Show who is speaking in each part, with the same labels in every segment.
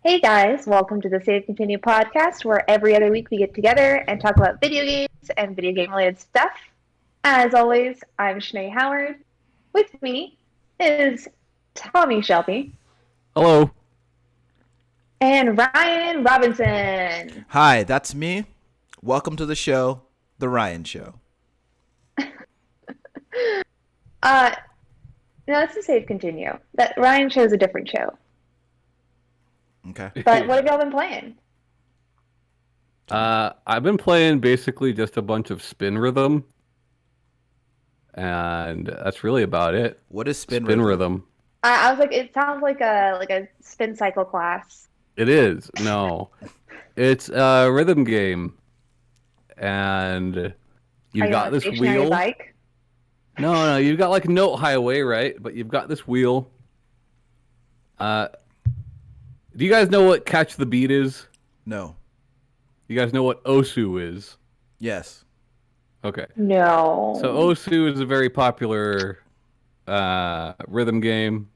Speaker 1: Hey guys, welcome to the Save Continue podcast, where every other week we get together and talk about video games and video game related stuff. As always, I'm Shanae Howard. With me is Tommy Shelby
Speaker 2: Hello.
Speaker 1: and Ryan Robinson.
Speaker 3: Hi, that's me. Welcome to the show, The Ryan Show.
Speaker 1: Uh, no, it's the Save Continue. That Ryan show's a different show.
Speaker 3: Okay.
Speaker 1: But what have y'all been playing?
Speaker 2: I've been playing basically just a bunch of spin rhythm, and that's really about it.
Speaker 3: What is spin
Speaker 2: Spin
Speaker 3: rhythm?
Speaker 2: rhythm.
Speaker 1: I was like, it sounds like a spin cycle class.
Speaker 2: It is. No. It's a rhythm game, and
Speaker 1: Are
Speaker 2: you've
Speaker 1: you on
Speaker 2: got
Speaker 1: a
Speaker 2: this
Speaker 1: stationary
Speaker 2: wheel.
Speaker 1: bike?
Speaker 2: No, you've got like a note highway, right? But you've got this wheel. Uh, do you guys know what catch the beat is?
Speaker 3: No.
Speaker 2: You guys know what Osu is?
Speaker 3: Yes.
Speaker 2: Okay.
Speaker 1: No.
Speaker 2: So Osu is a very popular rhythm game.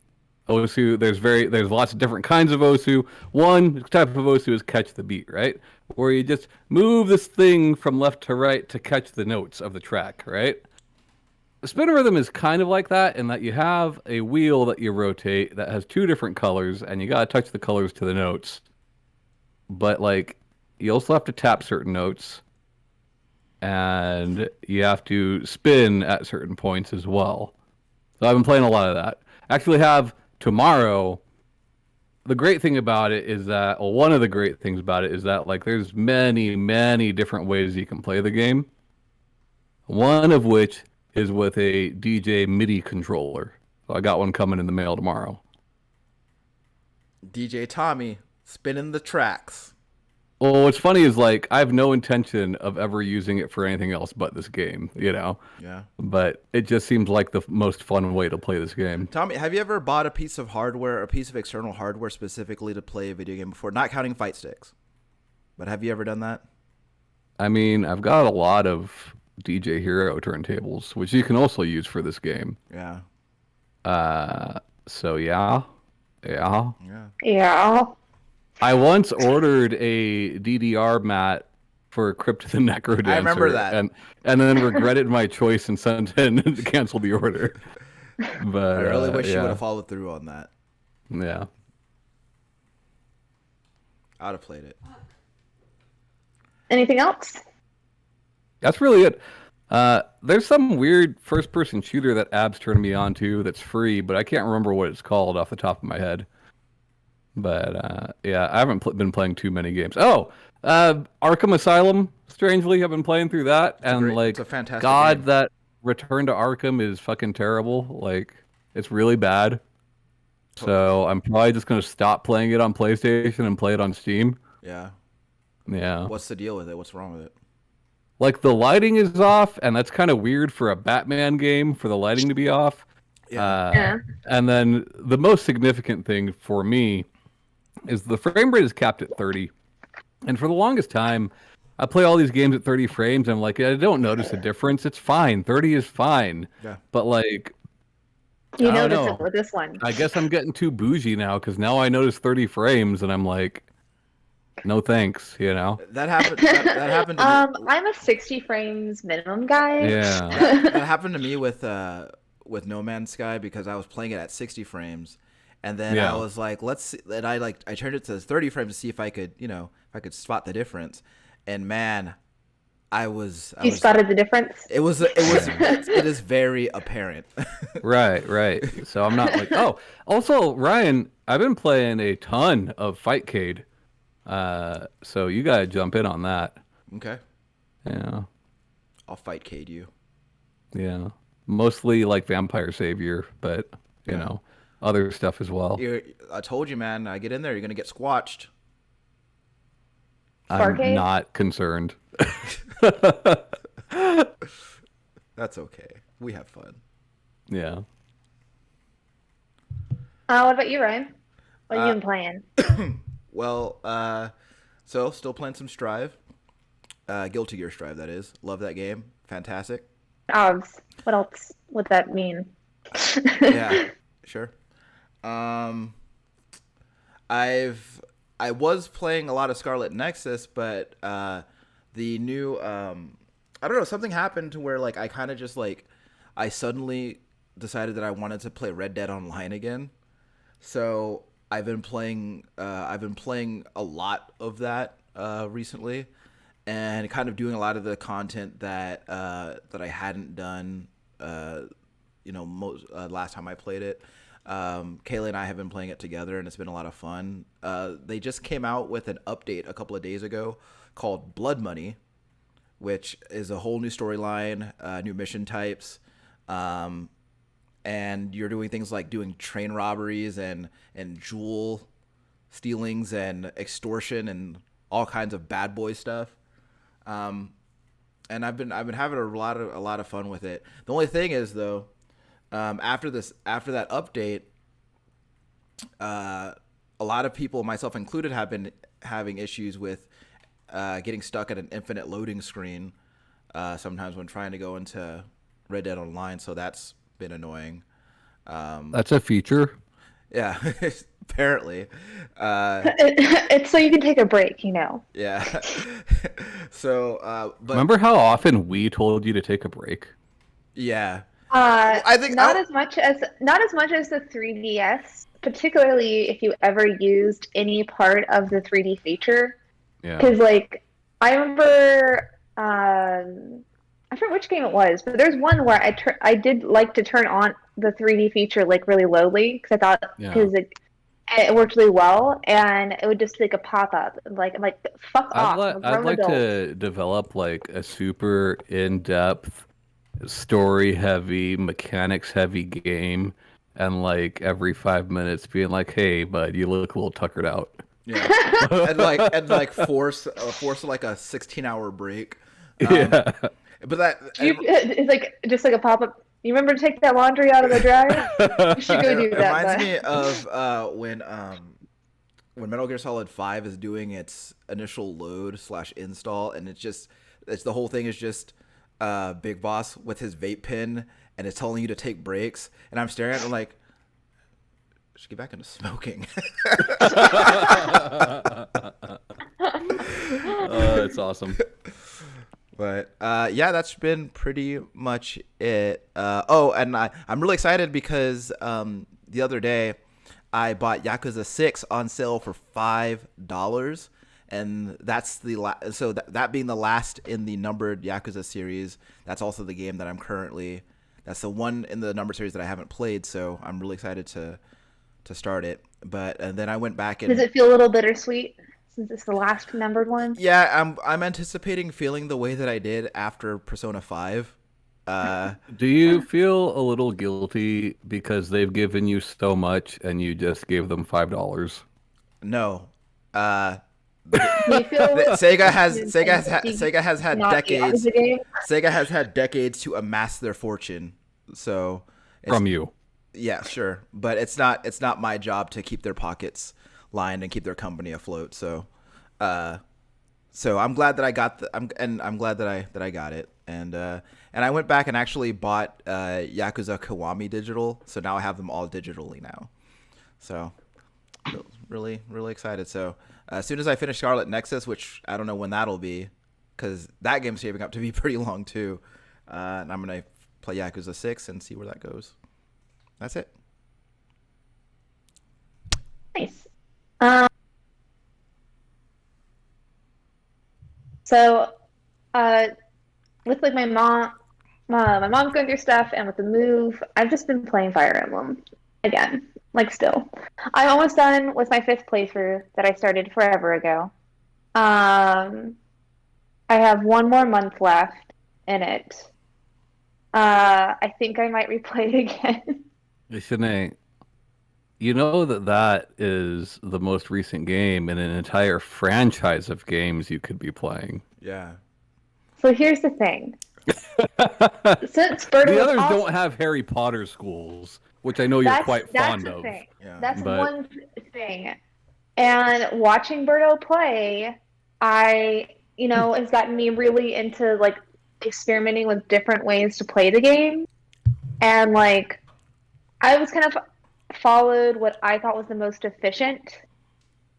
Speaker 2: Osu, there's lots of different kinds of Osu. One type of Osu is catch the beat, right? Where you just move this thing from left to right to catch the notes of the track, right? Spin rhythm is kind of like that in that you have a wheel that you rotate that has two different colors, and you gotta touch the colors to the notes. But like, you also have to tap certain notes, and you have to spin at certain points as well. So I've been playing a lot of that. Actually, have tomorrow. The great thing about it is that, well, one of the great things about it is that like there's many different ways you can play the game. One of which is with a DJ MIDI controller. So I got one coming in the mail tomorrow.
Speaker 3: DJ Tommy spinning the tracks.
Speaker 2: Well, what's funny is like I have no intention of ever using it for anything else but this game,
Speaker 3: Yeah.
Speaker 2: But it just seems like the most fun way to play this game.
Speaker 3: Tommy, have you ever bought a piece of hardware, a piece of external hardware specifically to play a video game before? Not counting fight sticks. But have you ever done that?
Speaker 2: I mean, I've got a lot of DJ Hero turntables, which you can also use for this game.
Speaker 3: Yeah.
Speaker 2: So yeah.
Speaker 3: Yeah.
Speaker 1: Yeah.
Speaker 2: I once ordered a DDR mat for Crypt of the Necrodancer.
Speaker 3: I remember that.
Speaker 2: And then regretted my choice and sent in to cancel the order. But
Speaker 3: I really wish you
Speaker 2: yeah.
Speaker 3: would have followed through on that.
Speaker 2: Yeah.
Speaker 3: I would have played it.
Speaker 1: Anything else?
Speaker 2: That's really it. There's some weird first-person shooter that Abs turned me on to that's free, but I can't remember what it's called off the top of my head. But yeah, I haven't been playing too many games. Oh, Arkham Asylum. Strangely, I've been playing through that,
Speaker 3: It's a fantastic
Speaker 2: God,
Speaker 3: game.
Speaker 2: that Return to Arkham is fucking terrible. Like, it's really bad. So I'm probably just gonna stop playing it on PlayStation and play it on Steam.
Speaker 3: Yeah.
Speaker 2: Yeah.
Speaker 3: What's the deal with it? What's wrong with it?
Speaker 2: Like the lighting is off, and that's kind of weird for a Batman game for the lighting to be off.
Speaker 3: Yeah.
Speaker 1: Yeah.
Speaker 2: And then the most significant thing for me is the frame rate is capped at 30. And for the longest time, I play all these games at 30 frames. And I'm like, I don't notice a difference. It's fine. 30 is fine.
Speaker 3: Yeah.
Speaker 2: But like,
Speaker 1: You
Speaker 2: I don't
Speaker 1: noticed
Speaker 2: know.
Speaker 1: it with this one.
Speaker 2: I guess I'm getting too bougie now because now I notice 30 frames and I'm like, no thanks,
Speaker 3: That happened. That happened to me.
Speaker 1: I'm a 60 frames minimum guy.
Speaker 2: Yeah.
Speaker 3: That happened to me with No Man's Sky because I was playing it at 60 frames, and then
Speaker 2: Yeah.
Speaker 3: I was like, let's see. And I turned it to 30 frames to see if I could, if I could spot the difference. And man, I was
Speaker 1: Spotted the difference?
Speaker 3: it is very apparent.
Speaker 2: Right. So I'm not like, oh, also, Ryan, I've been playing a ton of Fightcade. So you gotta jump in on that.
Speaker 3: Okay,
Speaker 2: Yeah.
Speaker 3: I'll fight Cade you.
Speaker 2: Yeah. Mostly like Vampire Savior, but other stuff as well.
Speaker 3: I told you, man. I get in there, you're gonna get squatched.
Speaker 2: I'm
Speaker 1: Farcade?
Speaker 2: not concerned.
Speaker 3: That's okay. We have fun.
Speaker 2: Yeah.
Speaker 1: What about you, Ryan? What have you
Speaker 3: Uh,
Speaker 1: been playing?
Speaker 3: Well, so still playing some Strive. Guilty Gear Strive, that is. Love that game. Fantastic.
Speaker 1: Dogs. What else would that mean?
Speaker 3: Yeah, sure. Um, I've I was playing a lot of Scarlet Nexus, but the new I don't know, something happened to where like I kind of just like I suddenly decided that I wanted to play Red Dead Online again. So I've been playing a lot of that recently, and kind of doing a lot of the content that I hadn't done last time I played it. Kayla and I have been playing it together, and it's been a lot of fun. They just came out with an update a couple of days ago called Blood Money, which is a whole new storyline, new mission types, and you're doing things like doing train robberies and jewel stealings and extortion and all kinds of bad boy stuff. And I've been having a lot of fun with it. The only thing is though, after that update, a lot of people, myself included, have been having issues with getting stuck at an infinite loading screen sometimes when trying to go into Red Dead Online. So that's been annoying.
Speaker 2: That's a feature.
Speaker 3: Yeah, apparently.
Speaker 1: It's so you can take a break, you know.
Speaker 3: Yeah. So, but
Speaker 2: Remember how often we told you to take a break?
Speaker 3: yeah.
Speaker 1: I think not as much as the 3DS, particularly if you ever used any part of the 3D feature.
Speaker 2: Yeah.
Speaker 1: Because like I remember, I forget which game it was, but there's one where I did like to turn on the 3D feature like really lowly because I thought because it worked really well, and it would just like a pop up like I'm like fuck off.
Speaker 2: I'd like to develop like a super in-depth, story-heavy, mechanics-heavy game, and like every 5 minutes being like, "Hey, bud, you look a little tuckered out."
Speaker 3: Yeah, and force like a 16-hour break.
Speaker 2: Yeah,
Speaker 3: but that
Speaker 1: it's like just like a pop up. You remember to take that laundry out of the dryer? You should go do that.
Speaker 3: It reminds me of when Metal Gear Solid 5 is doing its initial load / install, and it's the whole thing is just Big Boss with his vape pen, and it's telling you to take breaks, and I'm staring at it like, I should get back into smoking.
Speaker 2: It's awesome.
Speaker 3: But yeah, that's been pretty much it. And I'm really excited because the other day I bought Yakuza 6 on sale for $5, and that's that being the last in the numbered Yakuza series. That's also the game that that's the one in the numbered series that I haven't played. So I'm really excited to start it. And then I went back and
Speaker 1: does it feel a little bittersweet since it's the last numbered one?
Speaker 3: Yeah, I'm anticipating feeling the way that I did after Persona 5.
Speaker 2: Do you feel a little guilty because they've given you so much and you just gave them $5?
Speaker 3: No.
Speaker 1: Do you feel
Speaker 3: Sega has had
Speaker 1: not
Speaker 3: decades.
Speaker 1: the game?
Speaker 3: Sega has had decades to amass their fortune. So
Speaker 2: From you.
Speaker 3: Yeah, sure, but it's not my job to keep their pockets lined and keep their company afloat. So, I'm glad that I got I'm glad that I got it, and I went back and actually bought Yakuza Kiwami digital. So now I have them all digitally now. So, really excited. So as soon as I finish Scarlet Nexus, which I don't know when that'll be, because that game's shaping up to be pretty long too, and I'm gonna play Yakuza 6 and see where that goes. That's it.
Speaker 1: Nice. So, with like my mom's going through stuff, and with the move, I've just been playing Fire Emblem again. Like still, I'm almost done with my 5th playthrough that I started forever ago. I have one more month left in it. I think I might replay it again.
Speaker 2: Shanae, you know that is the most recent game in an entire franchise of games you could be playing.
Speaker 3: Yeah.
Speaker 1: So here's the thing. Since Birdo
Speaker 2: The others don't have Harry Potter schools, which I know you're quite fond of.
Speaker 1: Thing.
Speaker 3: Yeah.
Speaker 1: That's one thing. And watching Birdo play, has gotten me really into like experimenting with different ways to play the game. And I was kind of followed what I thought was the most efficient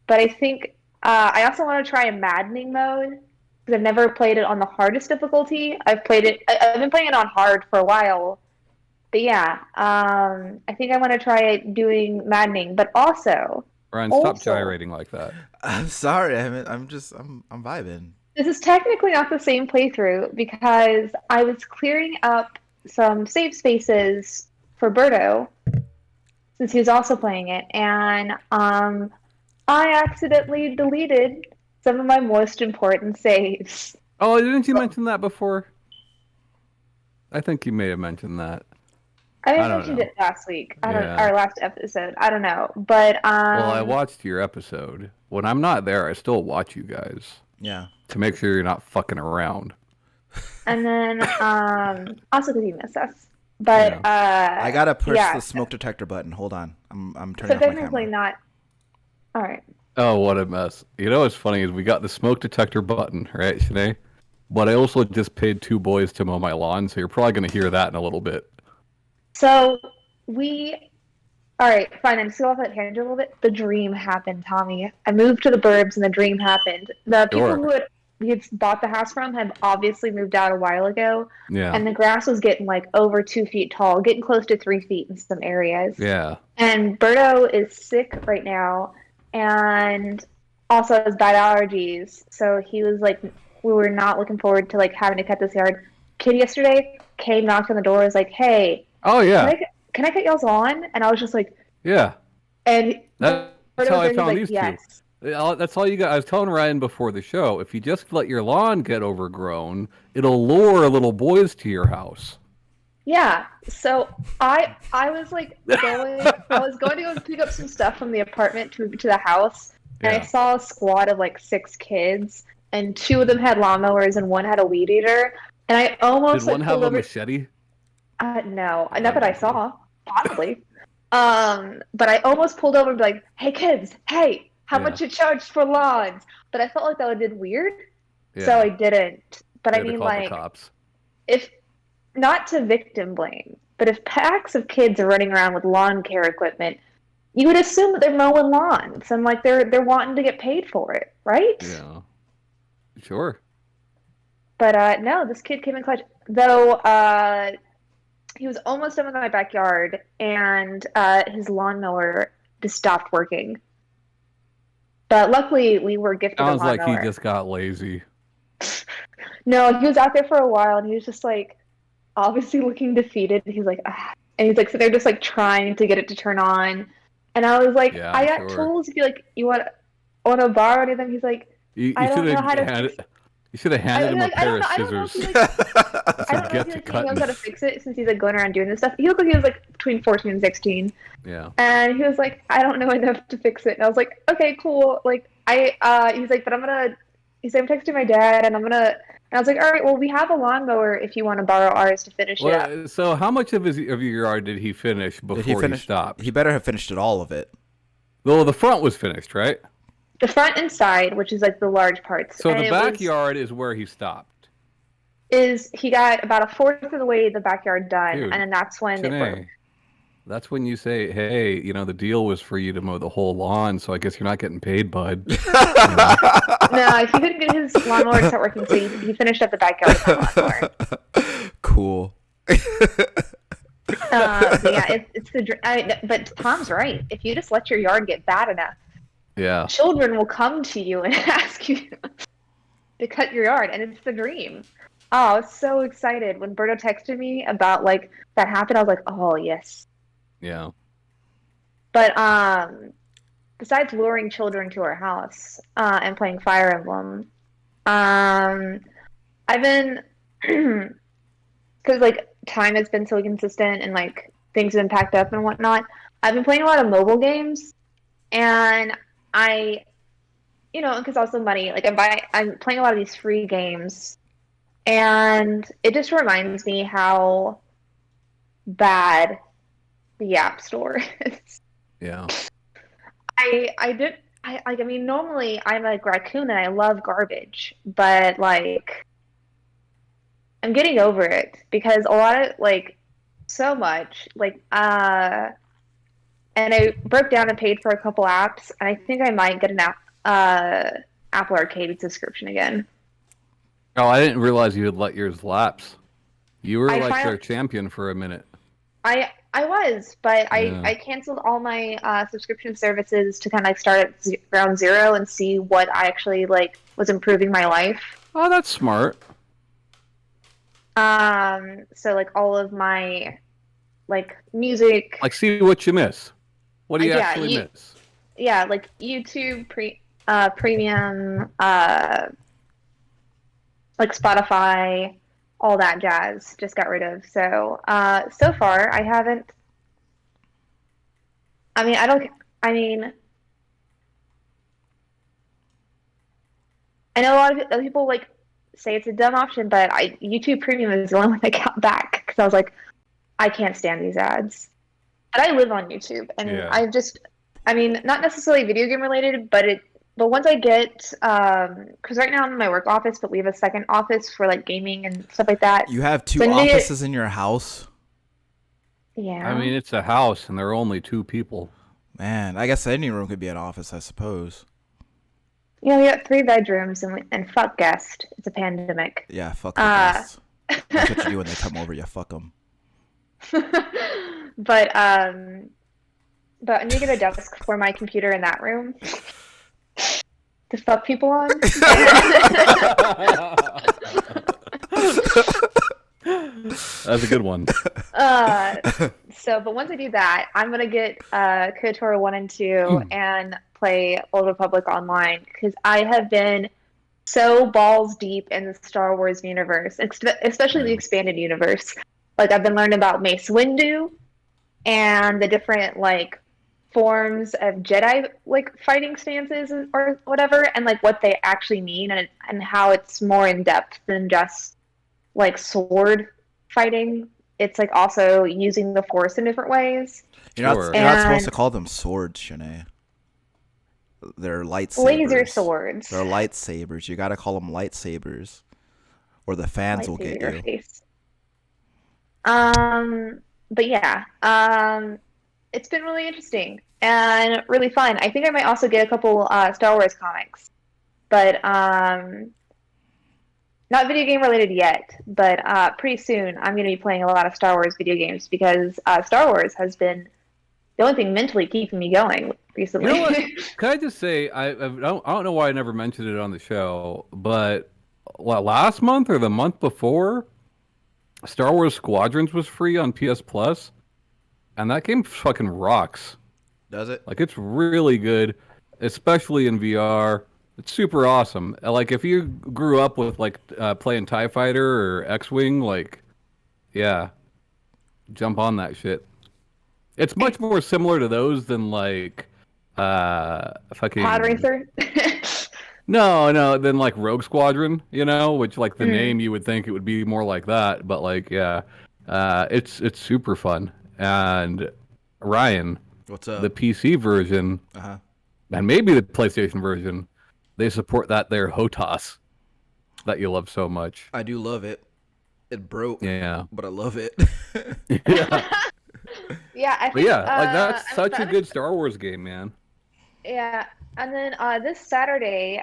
Speaker 1: but I think I also want to try a maddening mode because I've never played it on the hardest difficulty. I've been playing it on hard for a while, but yeah, I think I want to try doing maddening, but
Speaker 2: Ryan, stop
Speaker 1: also,
Speaker 2: gyrating like that.
Speaker 3: I'm sorry. I'm vibing.
Speaker 1: this is technically not the same playthrough because I was clearing up some save spaces for Birdo since he was also playing it, and I accidentally deleted some of my most important saves.
Speaker 2: Oh, didn't you mention that before? I think you may have mentioned that.
Speaker 1: I
Speaker 2: don't
Speaker 1: mentioned
Speaker 2: know.
Speaker 1: it last week.
Speaker 2: Yeah.
Speaker 1: Our last episode. I don't know, but
Speaker 2: Well, I watched your episode. When I'm not there, I still watch you guys
Speaker 3: Yeah.
Speaker 2: to make sure you're not fucking around.
Speaker 1: and then also because you miss us. But
Speaker 3: I gotta push
Speaker 1: yeah.
Speaker 3: the smoke detector button. Hold on. I'm
Speaker 1: So
Speaker 3: turning off my
Speaker 1: technically
Speaker 3: camera.
Speaker 1: not. All right.
Speaker 2: Oh, what a mess. You know what's funny is we got the smoke detector button, right, Sinead? But I also just paid 2 boys to mow my lawn, so you're probably going to hear that in a little bit.
Speaker 1: So all right, fine. I'm still off that tangent a little bit. The dream happened, Tommy. I moved to the burbs, and the dream happened. The people who we had bought the house from had obviously moved out a while ago,
Speaker 2: Yeah.
Speaker 1: and the grass was getting like over 2 feet tall, getting close to 3 feet in some areas.
Speaker 2: Yeah.
Speaker 1: And Berto is sick right now, and also has bad allergies. So he was like, we were not looking forward to like having to cut this yard. Kid yesterday came, knocked on the door, was like, "Hey,
Speaker 2: Oh, yeah.
Speaker 1: can I cut y'all's lawn?" And I was just like,
Speaker 2: Yeah.
Speaker 1: and
Speaker 2: That's
Speaker 1: Berto
Speaker 2: how
Speaker 1: was
Speaker 2: I
Speaker 1: like,
Speaker 2: found these
Speaker 1: yes.
Speaker 2: two. That's all you got. I was telling Ryan before the show, if you just let your lawn get overgrown, it'll lure little boys to your house.
Speaker 1: Yeah. So I was like I was going to go pick up some stuff from the apartment to the house, and I saw a squad of like 6 kids, and 2 of them had lawnmowers and 1 had a weed eater, and I almost
Speaker 2: Did one
Speaker 1: like
Speaker 2: have
Speaker 1: pulled
Speaker 2: a
Speaker 1: over.
Speaker 2: machete?
Speaker 1: No, not that I saw, possibly. But I almost pulled over and be like, "Hey kids, hey, how much you charge for lawns?" But I felt like that would have been weird, so I didn't. But I mean,
Speaker 2: called the
Speaker 1: like,
Speaker 2: cops.
Speaker 1: if not to victim blame, but if packs of kids are running around with lawn care equipment, you would assume that they're mowing lawns and like they're wanting to get paid for it, right?
Speaker 2: Yeah. Sure.
Speaker 1: But no, this kid came in clutch. Though he was almost done with my backyard, and his lawnmower just stopped working. But luckily, we were gifted a
Speaker 2: Sounds
Speaker 1: lawnmower.
Speaker 2: like he just got lazy.
Speaker 1: No, he was out there for a while, and he was just like obviously looking defeated. He's like, ah. And he's like, so they're just like trying to get it to turn on. And I was like,
Speaker 2: Yeah,
Speaker 1: I got
Speaker 2: sure.
Speaker 1: tools. If you like, you want to borrow anything? He's like,
Speaker 2: You
Speaker 1: I don't
Speaker 2: should
Speaker 1: know how to.
Speaker 2: have you should have handed him a pair of
Speaker 1: I don't know if
Speaker 2: scissors.
Speaker 1: he like, I
Speaker 2: to
Speaker 1: don't know
Speaker 2: get
Speaker 1: if he
Speaker 2: to
Speaker 1: like, knows how to
Speaker 2: cutting.
Speaker 1: fix it since he's like going around doing this stuff. He looked like he was like between 14 and 16.
Speaker 2: Yeah.
Speaker 1: And he was like, I don't know enough to fix it. And I was like, okay, cool. Like he's like, but he's like, I'm texting my dad, and and I was like, all right, well, we have a lawnmower if you want to borrow ours to finish it up.
Speaker 2: Well, so how much of your yard did he finish before he stopped?
Speaker 3: He better have finished it, all of it.
Speaker 2: Well, the front was finished, right?
Speaker 1: The front and side, which is like the large parts.
Speaker 2: So the backyard is where he stopped.
Speaker 1: He got about a fourth of the way the backyard done,
Speaker 2: Dude,
Speaker 1: and then that's when it broke.
Speaker 2: That's when you say, hey, the deal was for you to mow the whole lawn, so I guess you're not getting paid, bud.
Speaker 1: No, he couldn't get his lawnmower to start working, so he finished up the backyard with the lawnmower.
Speaker 3: Cool.
Speaker 1: Yeah, it's but Tom's right. If you just let your yard get bad enough,
Speaker 2: yeah,
Speaker 1: children will come to you and ask you to cut your yard, and it's the dream. Oh, I was so excited when Berto texted me about like that happened. I was like, oh yes.
Speaker 2: Yeah.
Speaker 1: But besides luring children to our house and playing Fire Emblem, I've been because like time has been so inconsistent and like things have been packed up and whatnot. I've been playing a lot of mobile games, and because also money. Like I'm playing a lot of these free games, and it just reminds me how bad the App Store is.
Speaker 2: Yeah.
Speaker 1: I mean, normally I'm a raccoon and I love garbage, but like I'm getting over it because a lot of like so much like and I broke down and paid for a couple apps, and I think I might get an Apple Arcade subscription again.
Speaker 2: Oh, I didn't realize you had let yours lapse. You were
Speaker 1: I
Speaker 2: like
Speaker 1: finally-
Speaker 2: their champion for a minute.
Speaker 1: I was, but
Speaker 2: Yeah.
Speaker 1: I canceled all my subscription services to kind of like start at ground zero and see what I actually like was improving my life.
Speaker 2: Oh, that's smart.
Speaker 1: So like all of my like music,
Speaker 2: Like, see what you miss. What do you
Speaker 1: Yeah,
Speaker 2: actually miss?
Speaker 1: yeah, like YouTube premium, like Spotify, all that jazz just got rid of. So so far I haven't. I mean, I mean, I know a lot of other people like say it's a dumb option, but YouTube Premium is the only one I got back because I was like, I can't stand these ads. But I live on YouTube, and
Speaker 2: Yeah.
Speaker 1: I mean, not necessarily video game related, but once I get, because right now I'm in my work office, but we have a second office for like gaming and stuff like that.
Speaker 3: You have two
Speaker 1: So I need it-
Speaker 3: offices in your house?
Speaker 1: Yeah.
Speaker 2: I mean, it's a house, and there are only 2 people.
Speaker 3: Man, I guess any room could be an office, I suppose.
Speaker 1: Yeah, we got 3 bedrooms, and fuck guest. It's a pandemic.
Speaker 3: Yeah, fuck the guests. That's what you do when they come over. You fuck them.
Speaker 1: But I need to get a desk for my computer in that room to fuck people on.
Speaker 2: That's a good one.
Speaker 1: But once I do that, I'm gonna get KOTOR 1 and 2 and play Old Republic Online because I have been so balls deep in the Star Wars universe, especially the expanded universe. Like I've been learning about Mace Windu and the different like forms of Jedi like fighting stances or whatever, and like what they actually mean and how it's more in depth than just like sword fighting. It's like also using the Force in different ways.
Speaker 3: You're
Speaker 2: Sure.
Speaker 3: not supposed
Speaker 1: And-
Speaker 3: to call them swords, Shanae. They're lightsabers.
Speaker 1: Laser swords.
Speaker 3: They're lightsabers. You gotta call them lightsabers, or the fans will
Speaker 1: Lightsaber
Speaker 3: get
Speaker 1: your
Speaker 3: you.
Speaker 1: face. But yeah, it's been really interesting and really fun. I think I might also get a couple Star Wars comics, but not video game related yet. But pretty soon, I'm going to be playing a lot of Star Wars video games because Star Wars has been the only thing mentally keeping me going recently.
Speaker 2: You know what? Can I just say, I don't know why I never mentioned it on the show, but last month or the month before, Star Wars Squadrons was free on PS Plus, and that game fucking rocks.
Speaker 3: Does it?
Speaker 2: Like, it's really good, especially in VR. It's super awesome. Like, if you grew up with like playing TIE Fighter or X-Wing, like, yeah, jump on that shit. It's much more similar to those than like fucking
Speaker 1: Pod Racer.
Speaker 2: No, than like Rogue Squadron, you know, which like the
Speaker 1: Mm.
Speaker 2: name you would think it would be more like that, but like yeah, it's super fun. And Ryan,
Speaker 3: What's up?
Speaker 2: the PC version
Speaker 3: Uh-huh.
Speaker 2: and maybe the PlayStation version, they support that there HOTAS that you love so much.
Speaker 3: I do love it. It broke,
Speaker 2: Yeah,
Speaker 3: but I love it.
Speaker 2: yeah,
Speaker 1: Yeah, I
Speaker 2: but
Speaker 1: think.
Speaker 2: yeah, like that's
Speaker 1: I'm
Speaker 2: such a
Speaker 1: excited.
Speaker 2: good Star Wars game, man.
Speaker 1: Yeah, and then this Saturday,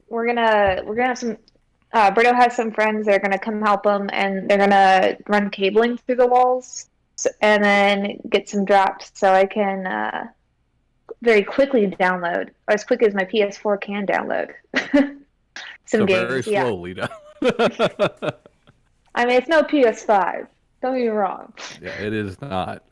Speaker 1: we're gonna have some. Brito has some friends that are gonna come help him, and they're gonna run cabling through the walls, and then get some drops so I can very quickly download, or as quick as my PS4 can download. Some
Speaker 2: So
Speaker 1: games,
Speaker 2: very
Speaker 1: yeah.
Speaker 2: slowly down.
Speaker 1: I mean, it's no PS5. Don't get me wrong.
Speaker 2: Yeah, it is not.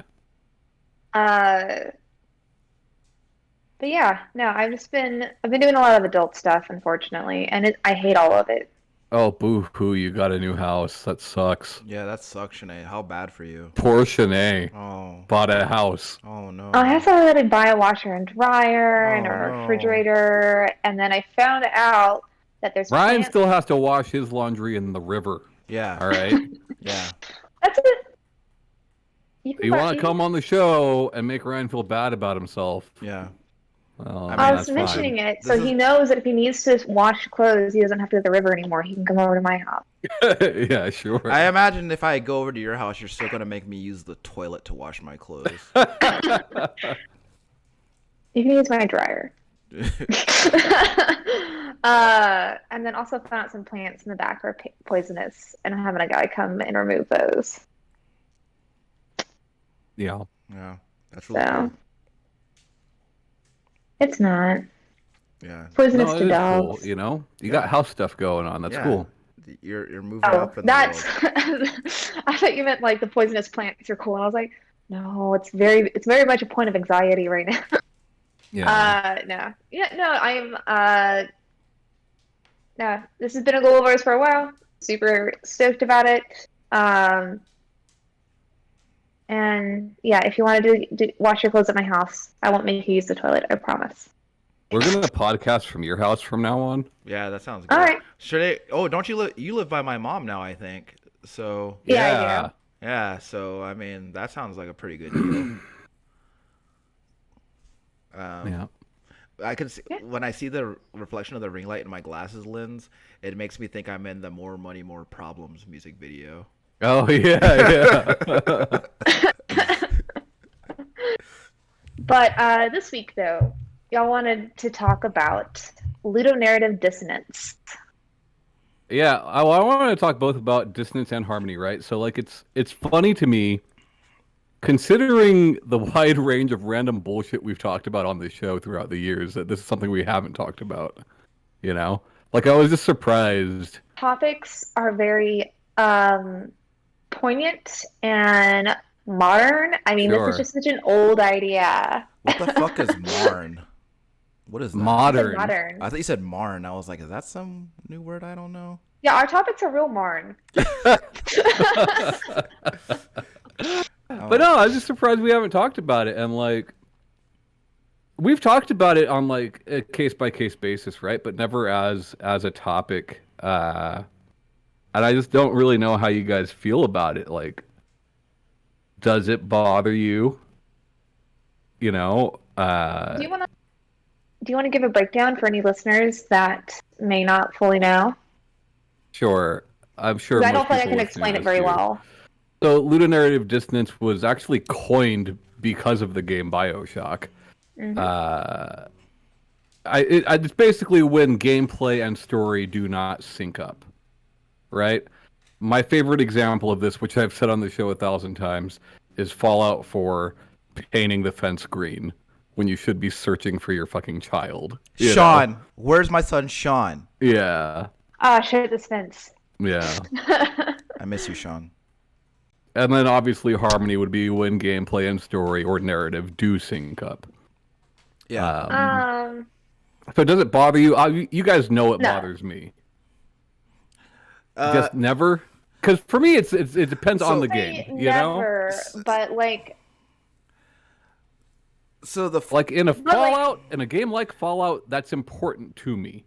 Speaker 1: But yeah, no, I've been doing a lot of adult stuff, unfortunately, and I hate all of it.
Speaker 2: Oh, boo-hoo, you got a new house. That sucks.
Speaker 3: Yeah, that sucks, Shanae. How bad for you?
Speaker 2: Poor Shanae
Speaker 3: Oh.
Speaker 2: bought a house.
Speaker 3: Oh no.
Speaker 1: I thought I'd buy a washer and dryer and a
Speaker 3: Oh, no.
Speaker 1: refrigerator, and then I found out that there's
Speaker 2: Ryan
Speaker 1: plants.
Speaker 2: still has to wash his laundry in the river.
Speaker 3: Yeah.
Speaker 2: All right.
Speaker 3: Yeah.
Speaker 1: That's it. You can
Speaker 2: You
Speaker 1: buy-
Speaker 2: want to come on the show and make Ryan feel bad about himself?
Speaker 3: Yeah.
Speaker 2: Well,
Speaker 3: I
Speaker 2: I
Speaker 3: mean,
Speaker 1: I
Speaker 2: mean,
Speaker 1: was
Speaker 2: that's fine.
Speaker 1: mentioning it,
Speaker 3: This
Speaker 1: so he knows that if he needs to wash clothes, he doesn't have to go to the river anymore. He can come over to my house.
Speaker 2: Yeah, sure.
Speaker 3: I imagine if I go over to your house, you're still gonna make me use the toilet to wash my clothes.
Speaker 1: You can use my dryer. And then also found out some plants in the back are poisonous, and I'm having a guy come and remove those.
Speaker 2: Yeah.
Speaker 3: Yeah, that's really
Speaker 1: So
Speaker 3: cool.
Speaker 1: it's not
Speaker 3: Yeah,
Speaker 1: poisonous
Speaker 2: No, it
Speaker 1: to
Speaker 2: is cool.
Speaker 1: dogs.
Speaker 2: You know, you
Speaker 3: Yeah.
Speaker 2: got house stuff going on. That's
Speaker 3: yeah.
Speaker 2: cool.
Speaker 3: You're moving
Speaker 1: Oh,
Speaker 3: up in the
Speaker 1: that's.
Speaker 3: world.
Speaker 1: I thought you meant like the poisonous plants are cool, and I was like, no, it's very much a point of anxiety right now.
Speaker 2: Yeah.
Speaker 1: No, yeah, no, no, this has been a goal of ours for a while. Super stoked about it. And yeah, if you want to wash your clothes at my house, I won't make you use the toilet. I promise.
Speaker 2: We're gonna podcast from your house from now on.
Speaker 3: Yeah, that sounds
Speaker 1: All
Speaker 3: good.
Speaker 1: right.
Speaker 3: Should I? Oh, don't you live? You live by my mom now, I think. So
Speaker 1: Yeah, I
Speaker 2: Yeah.
Speaker 1: do.
Speaker 3: yeah. So I mean, that sounds like a pretty good deal.
Speaker 2: Yeah.
Speaker 3: I can see
Speaker 1: Yeah.
Speaker 3: when I see the reflection of the ring light in my glasses lens, it makes me think I'm in the More Money, More Problems music video.
Speaker 2: Oh yeah, yeah.
Speaker 1: But this week, though, y'all wanted to talk about Ludonarrative Dissonance.
Speaker 2: Yeah, I want to talk both about dissonance and harmony, right? So like it's funny to me considering the wide range of random bullshit we've talked about on this show throughout the years that this is something we haven't talked about, you know? Like I was just surprised.
Speaker 1: Topics are very poignant and modern. I mean, this is
Speaker 2: Sure.
Speaker 1: just such an old idea.
Speaker 3: What the fuck is Marn? What is that?
Speaker 1: It's
Speaker 2: Modern.
Speaker 1: like modern.
Speaker 3: I thought you said Marn. I was like, is that some new word I don't know?
Speaker 1: Yeah, our topics are real modern.
Speaker 2: But no, I was just surprised we haven't talked about it. And like, we've talked about it on like a case by case basis, right? But never as a topic. And I just don't really know how you guys feel about it. Like, does it bother you? You know?
Speaker 1: Do you want to give a breakdown for any listeners that may not fully know?
Speaker 2: Sure. I'm sure.
Speaker 1: 'Cause I don't
Speaker 2: most
Speaker 1: feel like I
Speaker 2: people
Speaker 1: can
Speaker 2: listening
Speaker 1: explain
Speaker 2: to
Speaker 1: it very
Speaker 2: this do.
Speaker 1: well.
Speaker 2: So, ludonarrative dissonance was actually coined because of the game BioShock.
Speaker 1: Mhm.
Speaker 2: It's basically when gameplay and story do not sync up, right? My favorite example of this, which I've said on the show 1,000 times, is Fallout 4 painting the fence green when you should be searching for your fucking child. You know?
Speaker 3: Sean, where's my son Sean?
Speaker 2: Yeah.
Speaker 1: Ah, shit, this fence.
Speaker 2: Yeah.
Speaker 3: I miss you, Sean.
Speaker 2: And then obviously harmony would be when gameplay and story or narrative do sync up.
Speaker 3: Yeah.
Speaker 2: So does it bother you? You guys know it
Speaker 1: No.
Speaker 2: bothers me. Just never? Because for me, it depends on the game. You know?
Speaker 1: Never, but like,
Speaker 3: So the
Speaker 2: Like in a
Speaker 1: like-
Speaker 2: Fallout, in a game like Fallout, that's important to me.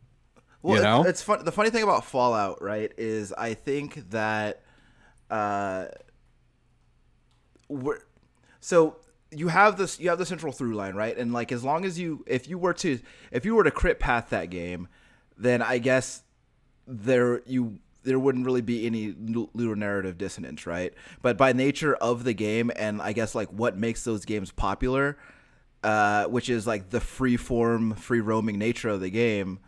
Speaker 3: well,
Speaker 2: you know?
Speaker 3: it's fun. The funny thing about Fallout, right, is I think that so you have the central through line, right? And like as long as if you were to crit path that game, then I guess there wouldn't really be any ludonarrative dissonance, right? But by nature of the game, and I guess like what makes those games popular, which is like the free roaming nature of the game,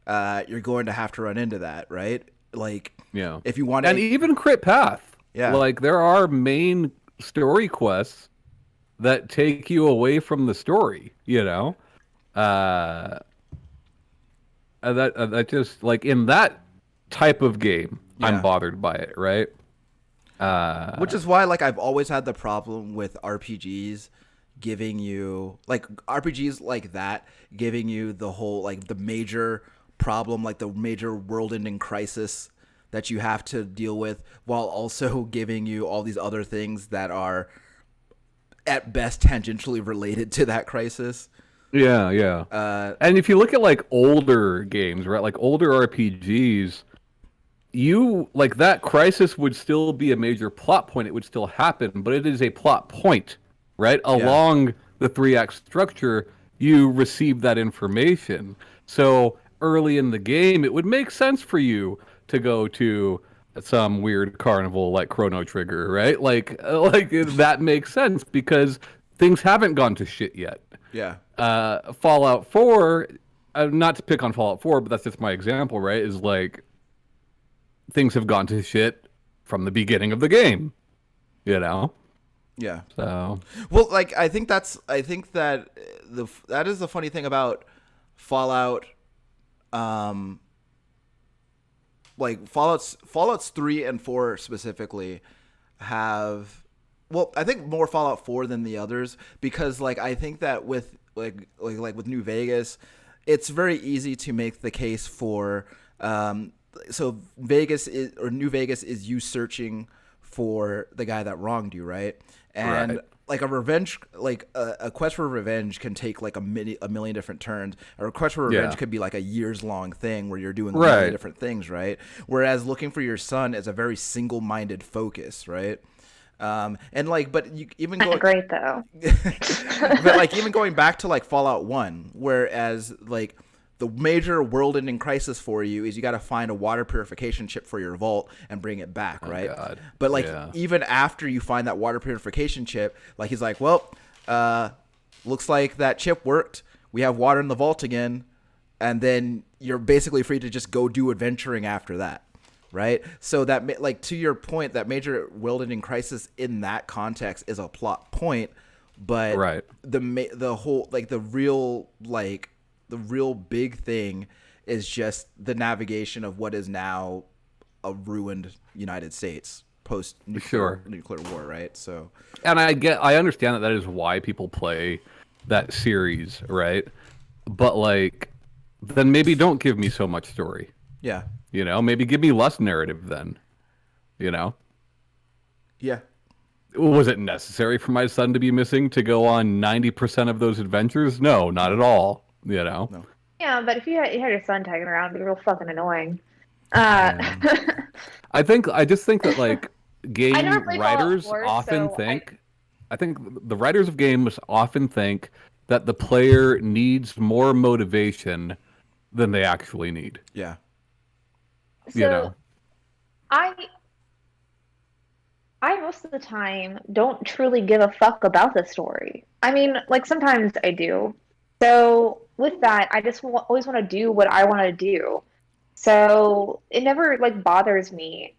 Speaker 3: you're going to have to run into that, right? Like,
Speaker 2: Yeah.
Speaker 3: if you want
Speaker 2: And even Crit Path.
Speaker 3: Yeah.
Speaker 2: Like there are main story quests that take you away from the story, you know? And that just like in that type of game,
Speaker 3: Yeah.
Speaker 2: I'm bothered by it, right?
Speaker 3: Which is why, like, I've always had the problem with RPGs giving you, like, RPGs like that, giving you the whole, like, the major problem, like, the major world-ending crisis that you have to deal with, while also giving you all these other things that are, at best, tangentially related to that crisis.
Speaker 2: Yeah, yeah. And if you look at, like, older games, right, like, older RPGs, like that crisis would still be a major plot point. It would still happen, but it is a plot point, right? Along the 3 act structure you received that information. So early in the game, it would make sense for you to go to some weird carnival like Chrono Trigger, right? Like that makes sense because things haven't gone to shit yet.
Speaker 3: Yeah.
Speaker 2: Fallout 4, not to pick on Fallout 4, but that's just my example, right? Is like things have gone to shit from the beginning of the game, you know?
Speaker 3: Yeah.
Speaker 2: So,
Speaker 3: Well, like I think that that is the funny thing about Fallout. Like Fallout's 3 and 4 specifically have, well, I think more Fallout 4 than the others, because like I think that with like with New Vegas, it's very easy to make the case for so New Vegas is you searching for the guy that wronged you, right? And
Speaker 2: right.
Speaker 3: like a revenge, like a quest for revenge can take like a million different turns. Or a quest for revenge
Speaker 2: Yeah.
Speaker 3: could be like a years long thing where you're doing a million
Speaker 2: Right.
Speaker 3: different things, right? Whereas looking for your son is a very single minded focus, right? And like, but you even
Speaker 1: Not
Speaker 3: go
Speaker 1: great though.
Speaker 3: but like even going back to like Fallout 1, whereas like the major world-ending crisis for you is you got to find a water purification chip for your vault and bring it back, right?
Speaker 2: God.
Speaker 3: But like
Speaker 2: Yeah.
Speaker 3: even after you find that water purification chip, like he's like, well, looks like that chip worked. We have water in the vault again, and then you're basically free to just go do adventuring after that. Right, so that like to your point, that major world-ending crisis in that context is a plot point, but
Speaker 2: Right.
Speaker 3: the whole like the real big thing is just the navigation of what is now a ruined United States post nuclear war, right? So,
Speaker 2: And I understand that is why people play that series, right? But like, then maybe don't give me so much story.
Speaker 3: yeah,
Speaker 2: You know, maybe give me less narrative then. You know,
Speaker 3: yeah,
Speaker 2: was it necessary for my son to be missing to go on 90% of those adventures? No, not at all. You know.
Speaker 3: no,
Speaker 1: Yeah, but if you had your son tagging around, it'd be real fucking annoying.
Speaker 2: Yeah. I just think that like
Speaker 1: I never
Speaker 2: game
Speaker 1: played Fallout
Speaker 2: writers
Speaker 1: 4,
Speaker 2: often
Speaker 1: so
Speaker 2: think I think the writers of games often think that the player needs more motivation than they actually need.
Speaker 3: yeah,
Speaker 2: You know.
Speaker 1: I I most of the time don't truly give a fuck about the story. I mean, like sometimes I do. So with that, I just always want to do what I want to do. So it never like bothers me.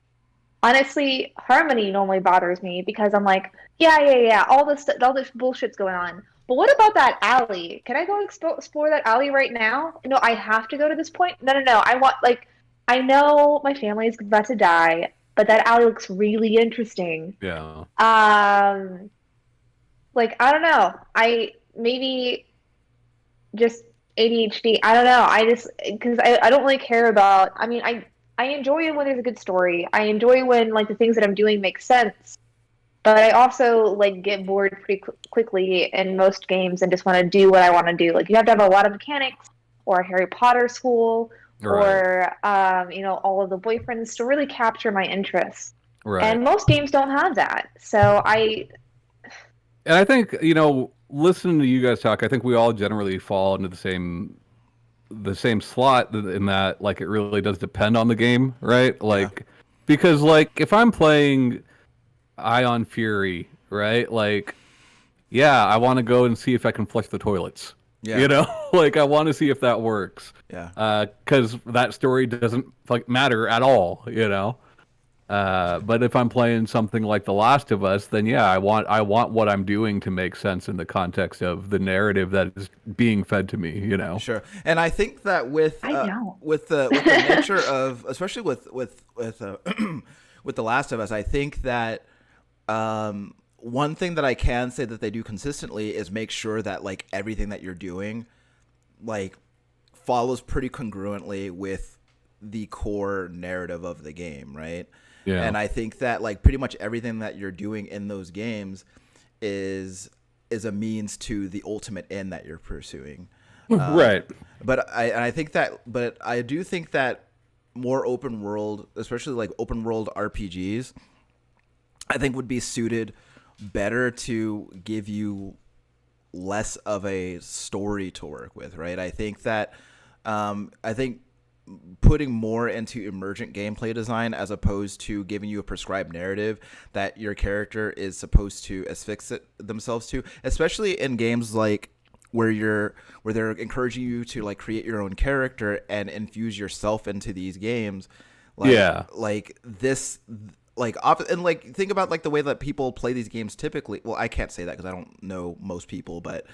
Speaker 1: Honestly, Harmony normally bothers me because I'm like, yeah, all this bullshit's going on. But what about that alley? Can I go explore that alley right now? No, I have to go to this point. No. I want like, I know my family is about to die, but that alley looks really interesting.
Speaker 2: Yeah.
Speaker 1: Like I don't know. I maybe just ADHD. I don't know. I just because I don't really care about. I mean, I enjoy it when there's a good story. I enjoy when like the things that I'm doing make sense. But I also like get bored pretty quickly in most games and just want to do what I want to do. Like you have to have a lot of mechanics, or a Harry Potter school,
Speaker 2: Right.
Speaker 1: or all of the boyfriends to really capture my interest.
Speaker 2: Right.
Speaker 1: And most games don't have that. So
Speaker 2: And I think, you know, listening to you guys talk, I think we all generally fall into the same slot in that like it really does depend on the game, right? Like because like if I'm playing Ion Fury, right? Like yeah, I want to go and see if I can flush the toilets.
Speaker 3: yeah,
Speaker 2: You know, like I want to see if that works.
Speaker 3: yeah.
Speaker 2: Because that story doesn't like matter at all, you know. But if I'm playing something like The Last of Us, then yeah, I want what I'm doing to make sense in the context of the narrative that is being fed to me, you know.
Speaker 3: Sure, and I think that with
Speaker 1: I don't.
Speaker 3: with the nature of, especially with with The Last of Us, I think that one thing that I can say that they do consistently is make sure that like everything that you're doing like follows pretty congruently with the core narrative of the game, right?
Speaker 2: Yeah.
Speaker 3: And I think that like pretty much everything that you're doing in those games is a means to the ultimate end that you're pursuing.
Speaker 2: Right.
Speaker 3: But I do think that more open world, especially like open world RPGs, I think would be suited better to give you less of a story to work with, right? I think that I think putting more into emergent gameplay design as opposed to giving you a prescribed narrative that your character is supposed to asphyxiate themselves to, especially in games like where they're encouraging you to like create your own character and infuse yourself into these games. Like this, like and like think about like the way that people play these games typically. Well, I can't say that because I don't know most people, but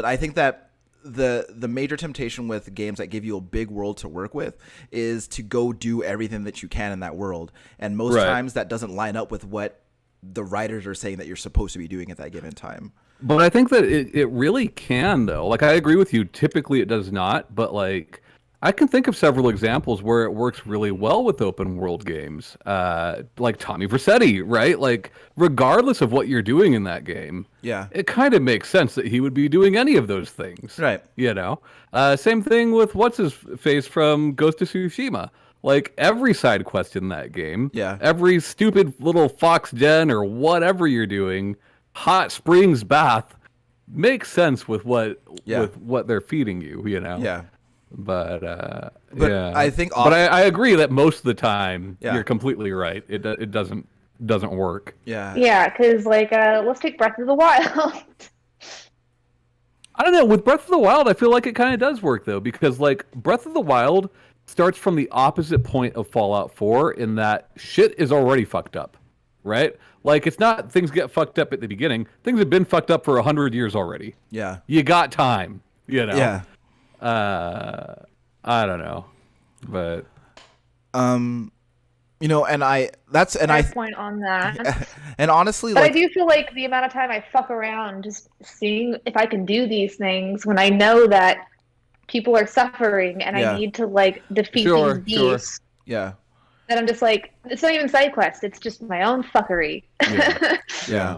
Speaker 3: I think that the major temptation with games that give you a big world to work with is to go do everything that you can in that world, and most times that doesn't line up with what the writers are saying that you're supposed to be doing at that given time.
Speaker 2: But I think that it really can, though. Like, I agree with you. Typically, it does not. But, like, I can think of several examples where it works really well with open world games. Like Tommy Vercetti, right? Like, regardless of what you're doing in that game, it kind of makes sense that he would be doing any of those things.
Speaker 3: Right.
Speaker 2: You know? Same thing with What's-His-Face from Ghost of Tsushima. Like, every side quest in that game, every stupid little Fox Den or whatever you're doing, hot springs bath, makes sense with what they're feeding you, you know?
Speaker 3: Yeah.
Speaker 2: But
Speaker 3: I think
Speaker 2: but I agree that most of the time you're completely right. It doesn't work.
Speaker 1: Yeah, because like let's take Breath of the Wild.
Speaker 2: I don't know, with Breath of the Wild I feel like it kind of does work though, because like Breath of the Wild starts from the opposite point of Fallout 4 in that shit is already fucked up, right? Like, it's not things get fucked up at the beginning. Things have been fucked up for 100 years already.
Speaker 3: Yeah.
Speaker 2: You got time, you know?
Speaker 3: Yeah.
Speaker 2: I don't know, but
Speaker 3: you know, and I
Speaker 1: point on that.
Speaker 3: And honestly,
Speaker 1: but
Speaker 3: like,
Speaker 1: I do feel like the amount of time I fuck around just seeing if I can do these things when I know that people are suffering and I need to like defeat these beasts.
Speaker 3: Yeah.
Speaker 1: That I'm just like, it's not even side quest. It's just my own fuckery.
Speaker 3: Yeah.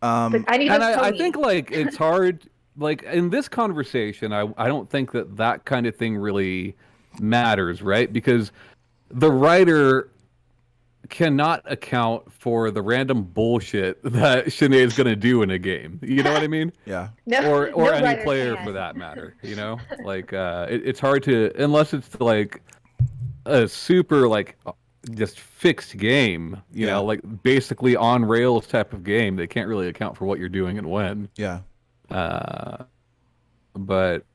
Speaker 1: I need.
Speaker 2: And I think like it's hard. Like in this conversation, I don't think that kind of thing really matters, right? Because the writer cannot account for the random bullshit that Shanae is going to do in a game. You know what I mean?
Speaker 3: Yeah.
Speaker 2: Or
Speaker 1: no
Speaker 2: any player for that matter. You know, like it's hard to, unless it's like a super like just fixed game. You know, like basically on rails type of game. They can't really account for what you're doing and when.
Speaker 3: Yeah.
Speaker 2: But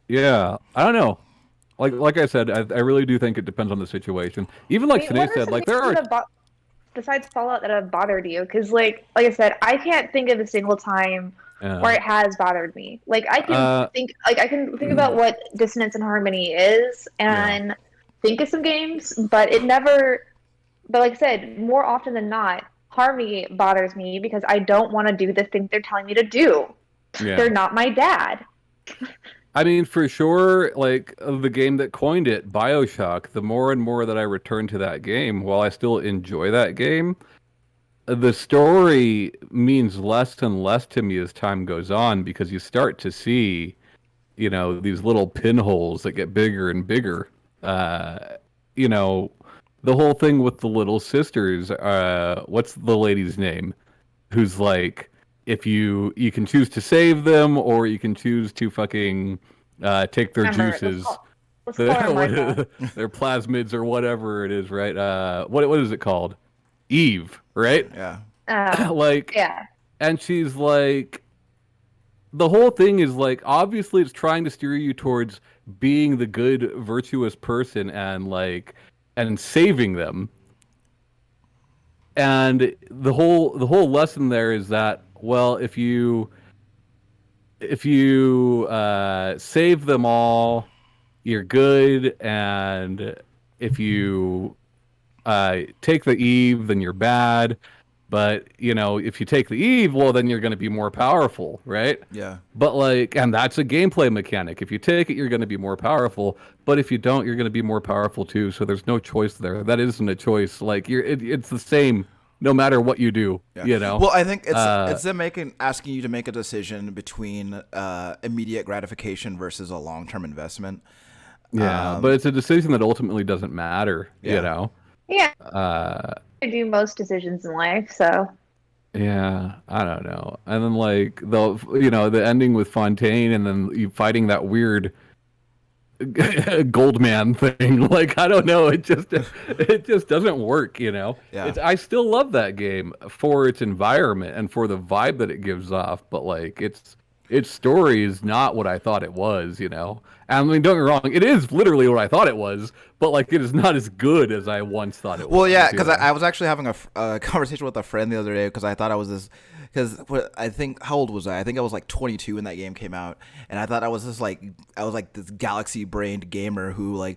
Speaker 2: yeah, I don't know. Like I said, I really do think it depends on the situation. Even like Shanae said, like there are
Speaker 1: besides Fallout that have bothered you, because like I said, I can't think of a single time where it has bothered me. Like I can think about what dissonance and harmony is and think of some games, but it never. But like I said, more often than not, harmony bothers me because I don't want to do the thing they're telling me to do.
Speaker 2: Yeah.
Speaker 1: They're not my dad.
Speaker 2: I mean, for sure, like the game that coined it, BioShock, the more and more that I return to that game, while I still enjoy that game, the story means less and less to me as time goes on because you start to see, you know, these little pinholes that get bigger and bigger. You know, the whole thing with the little sisters, what's the lady's name? Who's like, if you can choose to save them or you can choose to fucking take their juices, their plasmids or whatever it is, right? What is it called? Eve, right?
Speaker 3: Yeah.
Speaker 2: Like, and she's like, the whole thing is like, obviously it's trying to steer you towards being the good, virtuous person and like, and saving them. And the whole lesson there is that, well, if you save them all, you're good, and if you take the Eve, then you're bad. But you know, if you take the Eve, well, then you're going to be more powerful, right?
Speaker 3: Yeah.
Speaker 2: But like, and that's a gameplay mechanic. If you take it, you're going to be more powerful. But if you don't, you're going to be more powerful too. So there's no choice there. That isn't a choice. Like it's the same. No matter what you do, you know.
Speaker 3: Well, I think it's them asking you to make a decision between immediate gratification versus a long-term investment.
Speaker 2: Yeah, but it's a decision that ultimately doesn't matter, you know.
Speaker 1: Yeah. I do most decisions in life, so.
Speaker 2: Yeah, I don't know. And then like the ending with Fontaine, and then you fighting that weird Goldman thing. Like I don't know, it just doesn't work.
Speaker 3: Yeah.
Speaker 2: It's I still love that game for its environment and for the vibe that it gives off, but like its story is not what I thought it was. And I mean, don't get me wrong, it is literally what I thought it was, but like it is not as good as I once thought it was.
Speaker 3: Well, yeah, because I was actually having a conversation with a friend the other day because I thought I was this. Because I think, how old was I? I think I was like 22 when that game came out, and I thought I was this galaxy brained gamer who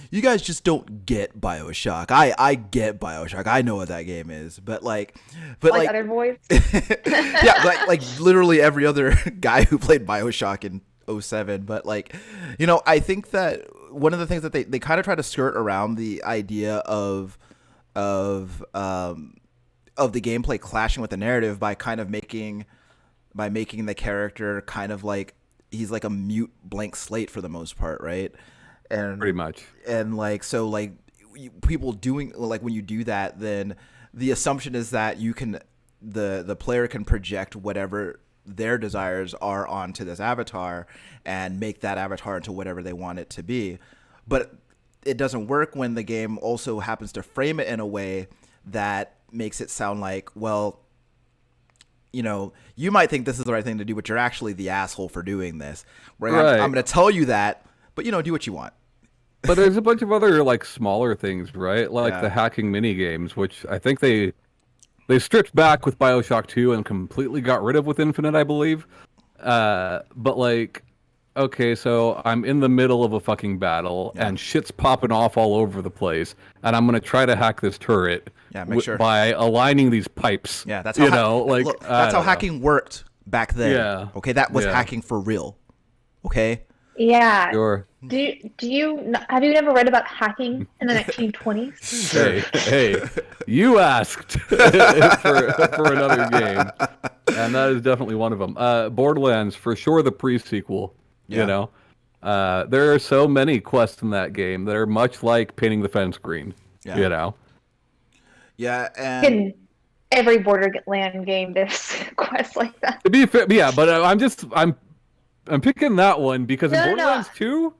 Speaker 3: you guys just don't get BioShock. I get BioShock. I know what that game is, but like
Speaker 1: other boys.
Speaker 3: yeah, like literally every other guy who played BioShock in '07. But like, I think that one of the things that they kind of try to skirt around the idea of the gameplay clashing with the narrative by kind of making the character kind of like he's like a mute blank slate for the most part, right? And
Speaker 2: pretty much.
Speaker 3: And like so like people doing like when you do that, then the assumption is that the player can project whatever their desires are onto this avatar and make that avatar into whatever they want it to be. But it doesn't work when the game also happens to frame it in a way that makes it sound like, well, you might think this is the right thing to do, but you're actually the asshole for doing this. Right? I'm going to tell you that, but do what you want.
Speaker 2: But there's a bunch of other like smaller things, right? Like the hacking mini games, which I think they stripped back with BioShock 2 and completely got rid of with Infinite, I believe. But like, okay, so I'm in the middle of a fucking battle and shit's popping off all over the place, and I'm gonna try to hack this turret.
Speaker 3: Yeah, make sure
Speaker 2: by aligning these pipes.
Speaker 3: Yeah, that's how
Speaker 2: look,
Speaker 3: that's how hacking worked back then.
Speaker 2: Yeah.
Speaker 3: Okay, that was hacking for real. Okay.
Speaker 1: Yeah.
Speaker 2: Sure.
Speaker 1: Have you never read about hacking in the 1920s?
Speaker 2: Hey, you asked for another game, and that is definitely one of them. Borderlands, for sure, the pre-sequel.
Speaker 3: Yeah.
Speaker 2: There are so many quests in that game that are much like painting the fence green.
Speaker 3: Yeah. Yeah, and
Speaker 1: in every Borderland game, there's quests like that.
Speaker 2: To be fair, yeah, but I'm picking that one because in Borderlands 2,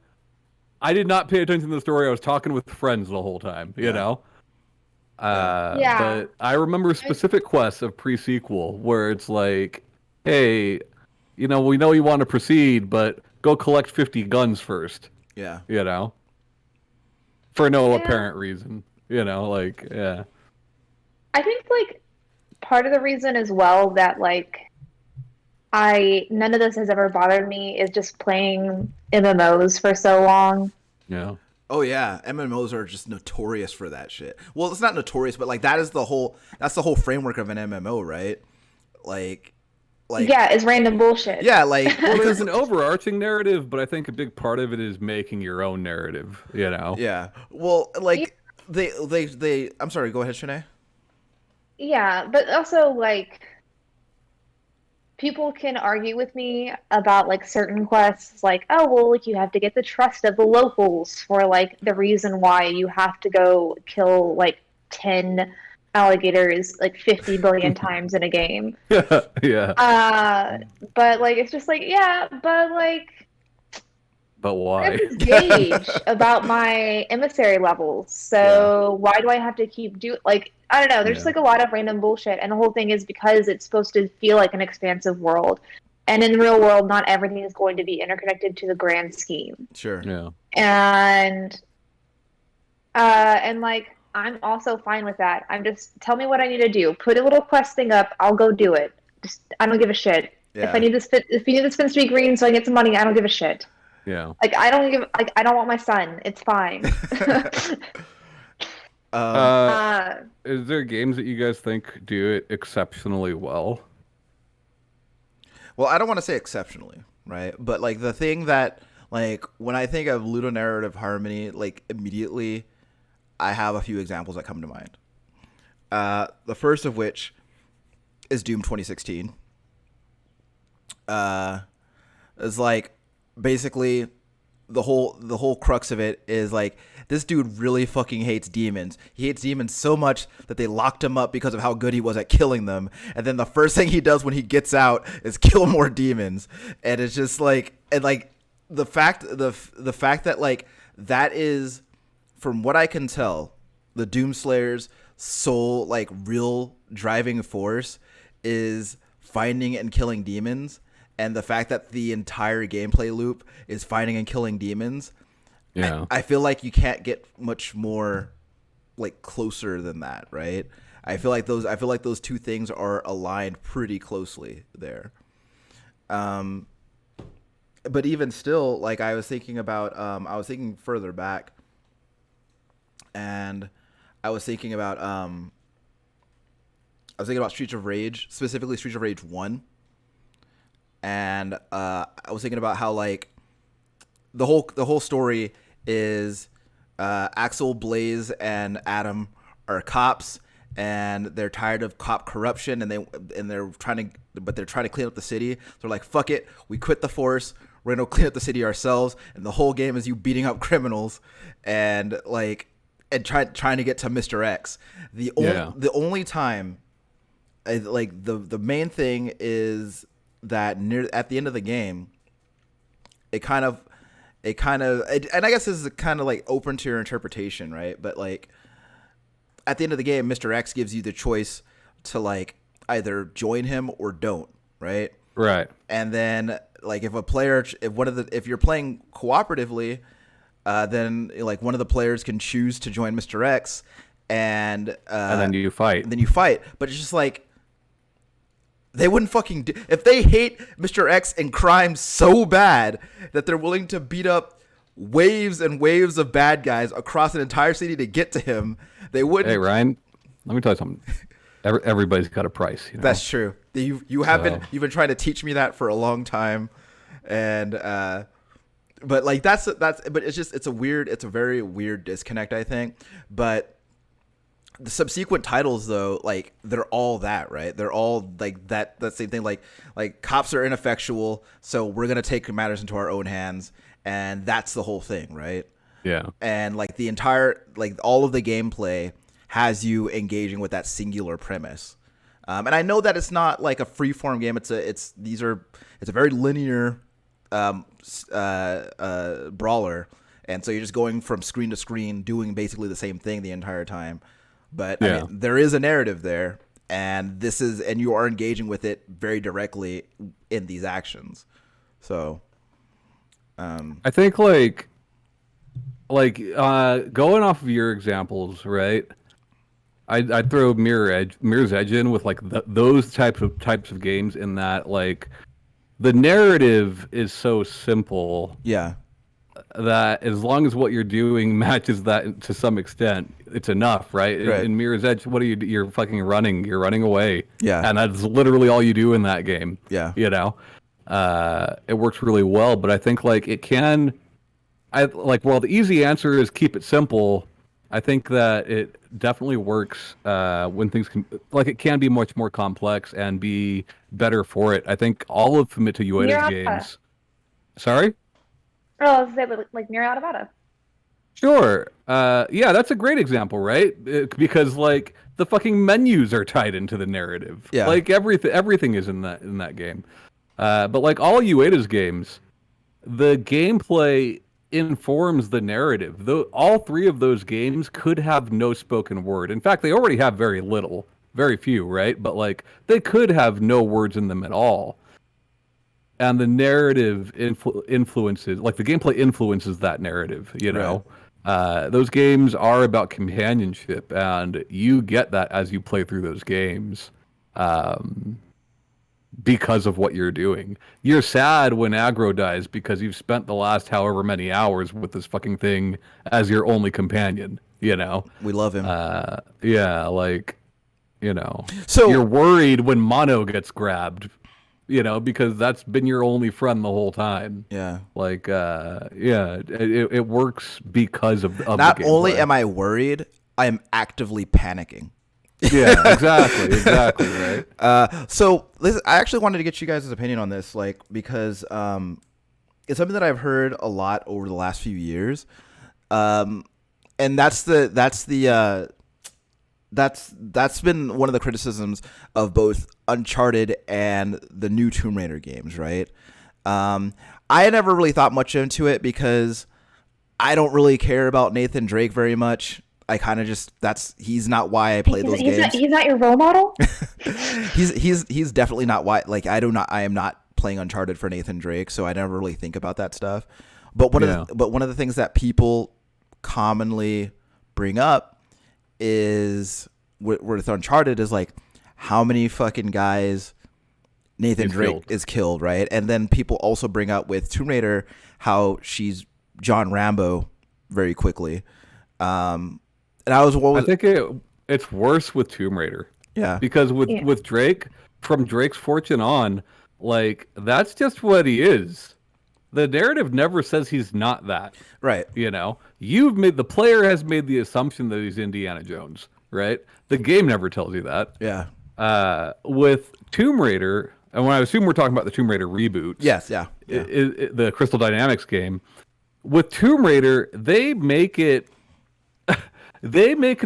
Speaker 2: I did not pay attention to the story. I was talking with friends the whole time, But I remember specific quests of pre-sequel where it's like, hey, we know you want to proceed, but go collect 50 guns first.
Speaker 3: Yeah.
Speaker 2: For no apparent reason. Yeah.
Speaker 1: I think like part of the reason as well that like none of this has ever bothered me is just playing MMOs for so long.
Speaker 2: Yeah.
Speaker 3: Oh yeah, MMOs are just notorious for that shit. Well, it's not notorious, but like that's the whole framework of an MMO, right? Like
Speaker 1: yeah, it's random bullshit.
Speaker 3: Yeah, like
Speaker 2: well, there's an overarching narrative, but I think a big part of it is making your own narrative.
Speaker 3: Yeah. Well, like they. I'm sorry. Go ahead, Shanae.
Speaker 1: Yeah, but also like people can argue with me about like certain quests, like, oh well, like you have to get the trust of the locals for like the reason why you have to go kill like 10 alligators like 50 billion times in a game.
Speaker 2: Yeah.
Speaker 1: But like it's just like
Speaker 2: but why?
Speaker 1: I'm gauge about my emissary levels, so why do I have to keep I don't know, there's just like a lot of random bullshit, and the whole thing is because it's supposed to feel like an expansive world, and in the real world not everything is going to be interconnected to the grand scheme.
Speaker 3: Sure.
Speaker 2: Yeah.
Speaker 1: And like I'm also fine with that. I'm just tell me what I need to do. Put a little quest thing up, I'll go do it. Just I don't give a shit.
Speaker 3: Yeah.
Speaker 1: If you need this spin to be green so I get some money, I don't give a shit.
Speaker 2: Yeah.
Speaker 1: Like I don't want my son. It's fine.
Speaker 2: Is there games that you guys think do it exceptionally well?
Speaker 3: Well, I don't want to say exceptionally, right? But like the thing that like when I think of ludonarrative harmony, like immediately I have a few examples that come to mind. The first of which is Doom 2016. It's like basically the whole crux of it is like this dude really fucking hates demons. He hates demons so much that they locked him up because of how good he was at killing them. And then the first thing he does when he gets out is kill more demons. And it's just like, and like the fact that like that is, from what I can tell, the Doomslayer's sole like real driving force is finding and killing demons. And the fact that the entire gameplay loop is finding and killing demons, I feel like you can't get much more like closer than that, right? I feel like those two things are aligned pretty closely there. But even still, like I was thinking further back, and I was thinking about Streets of Rage, specifically Streets of Rage 1. And I was thinking about how like the whole story is Axel, Blaze, and Adam are cops, and they're tired of cop corruption, and they're trying to clean up the city. They're like, fuck it, we quit the force, we're gonna clean up the city ourselves. And the whole game is you beating up criminals and trying to get to Mr. X. The only time, like the main thing is that at the end of the game, and I guess this is kind of like open to your interpretation, right? But like at the end of the game, Mr. X gives you the choice to like either join him or don't, right?
Speaker 2: Right.
Speaker 3: And then like if you're playing cooperatively, then like one of the players can choose to join Mr. X, and
Speaker 2: then you fight.
Speaker 3: But it's just like, they wouldn't fucking do, if they hate Mr. X and crime so bad that they're willing to beat up waves and waves of bad guys across an entire city to get to him. They wouldn't.
Speaker 2: Hey Ryan, let me tell you something. Everybody's got a price. You know?
Speaker 3: That's true. You've been trying to teach me that for a long time, and but like that's but it's a very weird disconnect, I think. But the subsequent titles, though, like they're all that, right? They're all like that same thing. Like cops are ineffectual, so we're gonna take matters into our own hands, and that's the whole thing, right?
Speaker 2: Yeah. And
Speaker 3: like the entire, like all of the gameplay has you engaging with that singular premise. And I know that it's not like a free form game. It's a very linear brawler, and so you're just going from screen to screen, doing basically the same thing the entire time. But I mean, there is a narrative there, and you are engaging with it very directly in these actions. So,
Speaker 2: I think like going off of your examples, right? I'd throw Mirror's Edge in with like those types of games, in that like the narrative is so simple.
Speaker 3: Yeah.
Speaker 2: That as long as what you're doing matches that to some extent, it's enough, right? In Mirror's Edge, what do you do? You're fucking running. You're running away.
Speaker 3: Yeah.
Speaker 2: And that's literally all you do in that game.
Speaker 3: Yeah.
Speaker 2: You know, it works really well. But I think like it can, well, the easy answer is keep it simple. I think that it definitely works when things it can be much more complex and be better for it. I think all of Fumito Ueda's games. Sorry?
Speaker 1: Oh, I was saying, like Nier Automata.
Speaker 2: Sure. Yeah, that's a great example, right? Because like the fucking menus are tied into the narrative.
Speaker 3: Yeah.
Speaker 2: Like everything is in that game. But like all Ueda's games, the gameplay informs the narrative. Though all three of those games could have no spoken word. In fact, they already have very few, right? But like they could have no words in them at all. And the narrative influences, like the gameplay influences that narrative, you know? Right. Those games are about companionship, and you get that as you play through those games because of what you're doing. You're sad when aggro dies because you've spent the last however many hours with this fucking thing as your only companion, you know?
Speaker 3: We love him.
Speaker 2: Yeah, like, you know.
Speaker 3: So
Speaker 2: you're worried when Mono gets grabbed, you know, because that's been your only friend the whole time.
Speaker 3: Yeah. Like,
Speaker 2: it works because of
Speaker 3: not
Speaker 2: the
Speaker 3: only am I worried, I am actively panicking.
Speaker 2: Yeah, exactly, right.
Speaker 3: So listen, I actually wanted to get you guys' opinion on this, like, because it's something that I've heard a lot over the last few years, and that's been one of the criticisms of both Uncharted and the new Tomb Raider games, right? I never really thought much into it because I don't really care about Nathan Drake very much. I kind of just he's not why I play those games.
Speaker 1: He's not your role model.
Speaker 3: he's definitely not why. Like I am not playing Uncharted for Nathan Drake, so I never really think about that stuff. But one of the things that people commonly bring up is with Uncharted is like how many fucking guys Nathan Drake is killed, right? And then people also bring up with Tomb Raider how she's John Rambo very quickly. And I think
Speaker 2: it's worse with Tomb Raider.
Speaker 3: Yeah.
Speaker 2: Because with Drake, from Drake's Fortune on, like that's just what he is. The narrative never says he's not that.
Speaker 3: Right.
Speaker 2: You know, the player has made the assumption that he's Indiana Jones, right? The game never tells you that.
Speaker 3: Yeah.
Speaker 2: With Tomb Raider, and when I assume we're talking about the Tomb Raider reboot.
Speaker 3: Yes, yeah.
Speaker 2: The Crystal Dynamics game. With Tomb Raider, they make an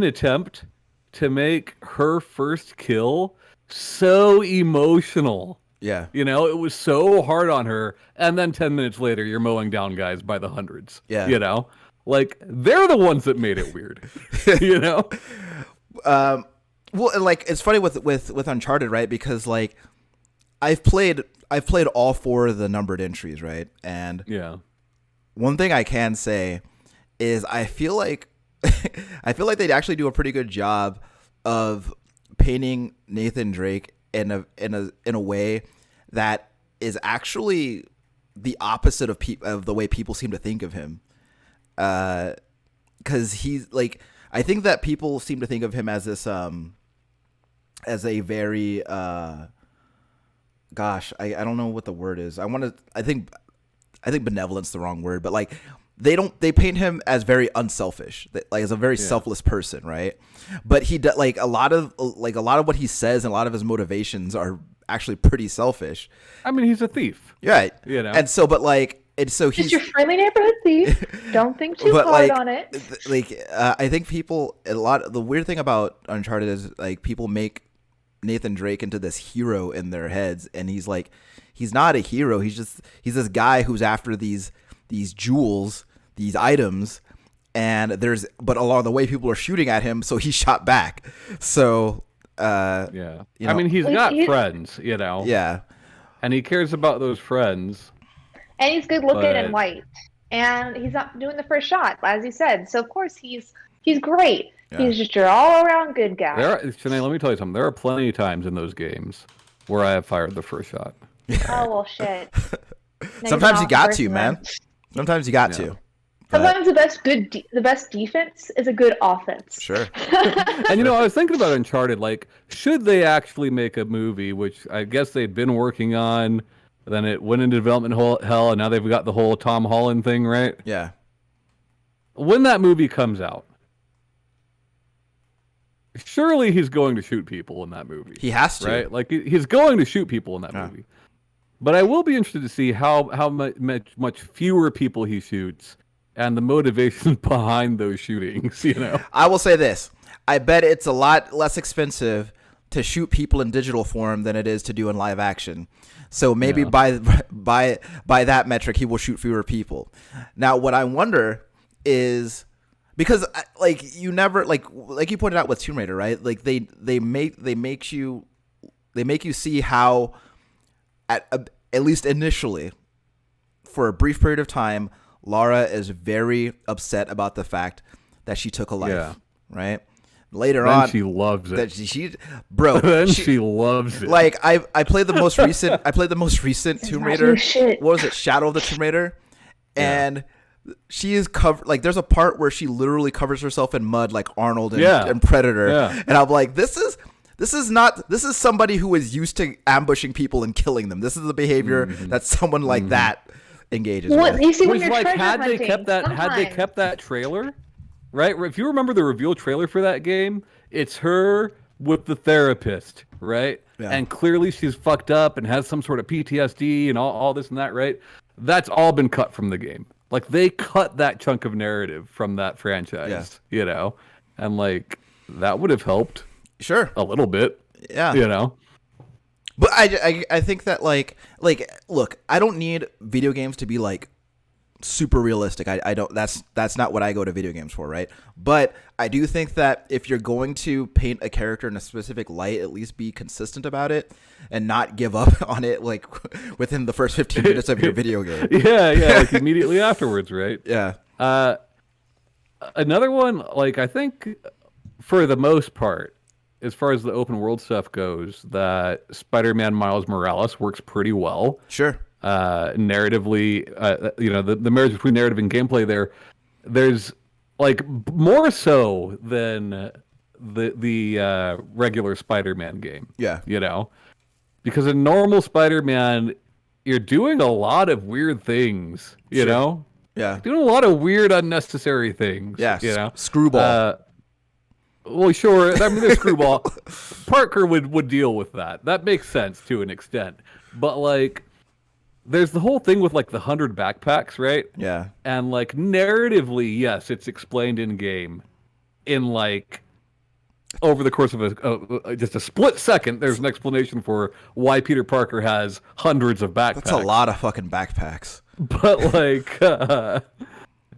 Speaker 2: attempt to make her first kill so emotional.
Speaker 3: Yeah.
Speaker 2: You know, it was so hard on her. And then 10 minutes later, you're mowing down guys by the hundreds.
Speaker 3: Yeah.
Speaker 2: You know, like they're the ones that made it weird, you know?
Speaker 3: Well, like it's funny with Uncharted, right? Because like I've played all 4 of the numbered entries, right? And
Speaker 2: yeah.
Speaker 3: One thing I can say is I feel like they'd actually do a pretty good job of painting Nathan Drake in a way that is actually the opposite of the way people seem to think of him. Because he's like, I think that people seem to think of him as this as a very gosh, I don't know what the word is. I think benevolence the wrong word, but like they paint him as very unselfish, like as a very selfless person, right? But he like a lot of what he says and a lot of his motivations are actually pretty selfish.
Speaker 2: I mean, he's a thief,
Speaker 3: right?
Speaker 2: You know,
Speaker 3: and so he's
Speaker 1: just your friendly neighborhood thief. Don't think too hard on it.
Speaker 3: I think the weird thing about Uncharted is like people make Nathan Drake into this hero in their heads, and he's not a hero. He's this guy who's after these jewels, these items, but along the way people are shooting at him, so he shot back. So
Speaker 2: yeah, you know, I mean he's got friends, you know.
Speaker 3: Yeah,
Speaker 2: and he cares about those friends.
Speaker 1: And he's good looking and white, and he's not doing the first shot, as you said. So of course he's great. Yeah. He's just your all-around good guy.
Speaker 2: Shanae, let me tell you something. There are plenty of times in those games where I have fired the first shot.
Speaker 1: Oh well, shit.
Speaker 3: Sometimes you got to, man. Sometimes you got to.
Speaker 1: Sometimes the best defense is a good offense.
Speaker 3: Sure.
Speaker 2: And you know, I was thinking about Uncharted. Like, should they actually make a movie, which I guess they'd been working on, then it went into development hell, and now they've got the whole Tom Holland thing, right?
Speaker 3: Yeah.
Speaker 2: When that movie comes out, surely he's going to shoot people in that movie.
Speaker 3: He has to,
Speaker 2: right? Like he's going to shoot people in that movie. But I will be interested to see how much fewer people he shoots and the motivation behind those shootings. You know,
Speaker 3: I will say this: I bet it's a lot less expensive to shoot people in digital form than it is to do in live action. So maybe by that metric, he will shoot fewer people. Now, what I wonder is, because like you never like you pointed out with Tomb Raider, right? Like they make you see how at least initially for a brief period of time, Lara is very upset about the fact that she took a life, right? Later on,
Speaker 2: she loves it.
Speaker 3: She
Speaker 2: loves it.
Speaker 3: Like I played the most recent Tomb Raider. What was it? Shadow of the Tomb Raider, and she is covered. Like there's a part where she literally covers herself in mud, like Arnold and Predator. Yeah. And I'm like, this is somebody who is used to ambushing people and killing them. This is the behavior that someone like that engages with.
Speaker 1: You see,
Speaker 2: when you're had they kept that trailer, right? If you remember the reveal trailer for that game, it's her with the therapist, right? Yeah. And clearly she's fucked up and has some sort of PTSD and all this and that, right? that's all been cut from the game. Like they cut that chunk of narrative from that franchise, you know, and like that would have helped
Speaker 3: Sure.
Speaker 2: a little bit,
Speaker 3: Yeah.
Speaker 2: you know.
Speaker 3: But I think that like look, I don't need video games to be like super realistic. I don't that's not what I go to video games for, right? But I do think that if you're going to paint a character in a specific light, at least be consistent about it and not give up on it like within the first 15 minutes of your video game.
Speaker 2: Yeah, like immediately afterwards, right?
Speaker 3: Yeah.
Speaker 2: Another one, like I think for the most part, as far as the open world stuff goes, that Spider-Man Miles Morales works pretty well.
Speaker 3: Sure.
Speaker 2: Narratively, you know, the marriage between narrative and gameplay there's like more so than the regular Spider-Man game.
Speaker 3: Yeah.
Speaker 2: You know, because in normal Spider-Man, you're doing a lot of weird things. You know.
Speaker 3: Yeah.
Speaker 2: Doing a lot of weird, unnecessary things.
Speaker 3: Yeah.
Speaker 2: You know.
Speaker 3: Screwball.
Speaker 2: Well, sure. I mean, there's Screwball. Parker would deal with that. That makes sense to an extent. But like, there's the whole thing with like the 100 backpacks, right?
Speaker 3: Yeah.
Speaker 2: And like narratively, yes, it's explained in game, in like over the course of just a split second. There's an explanation for why Peter Parker has hundreds of backpacks.
Speaker 3: That's a lot of fucking backpacks.
Speaker 2: But like,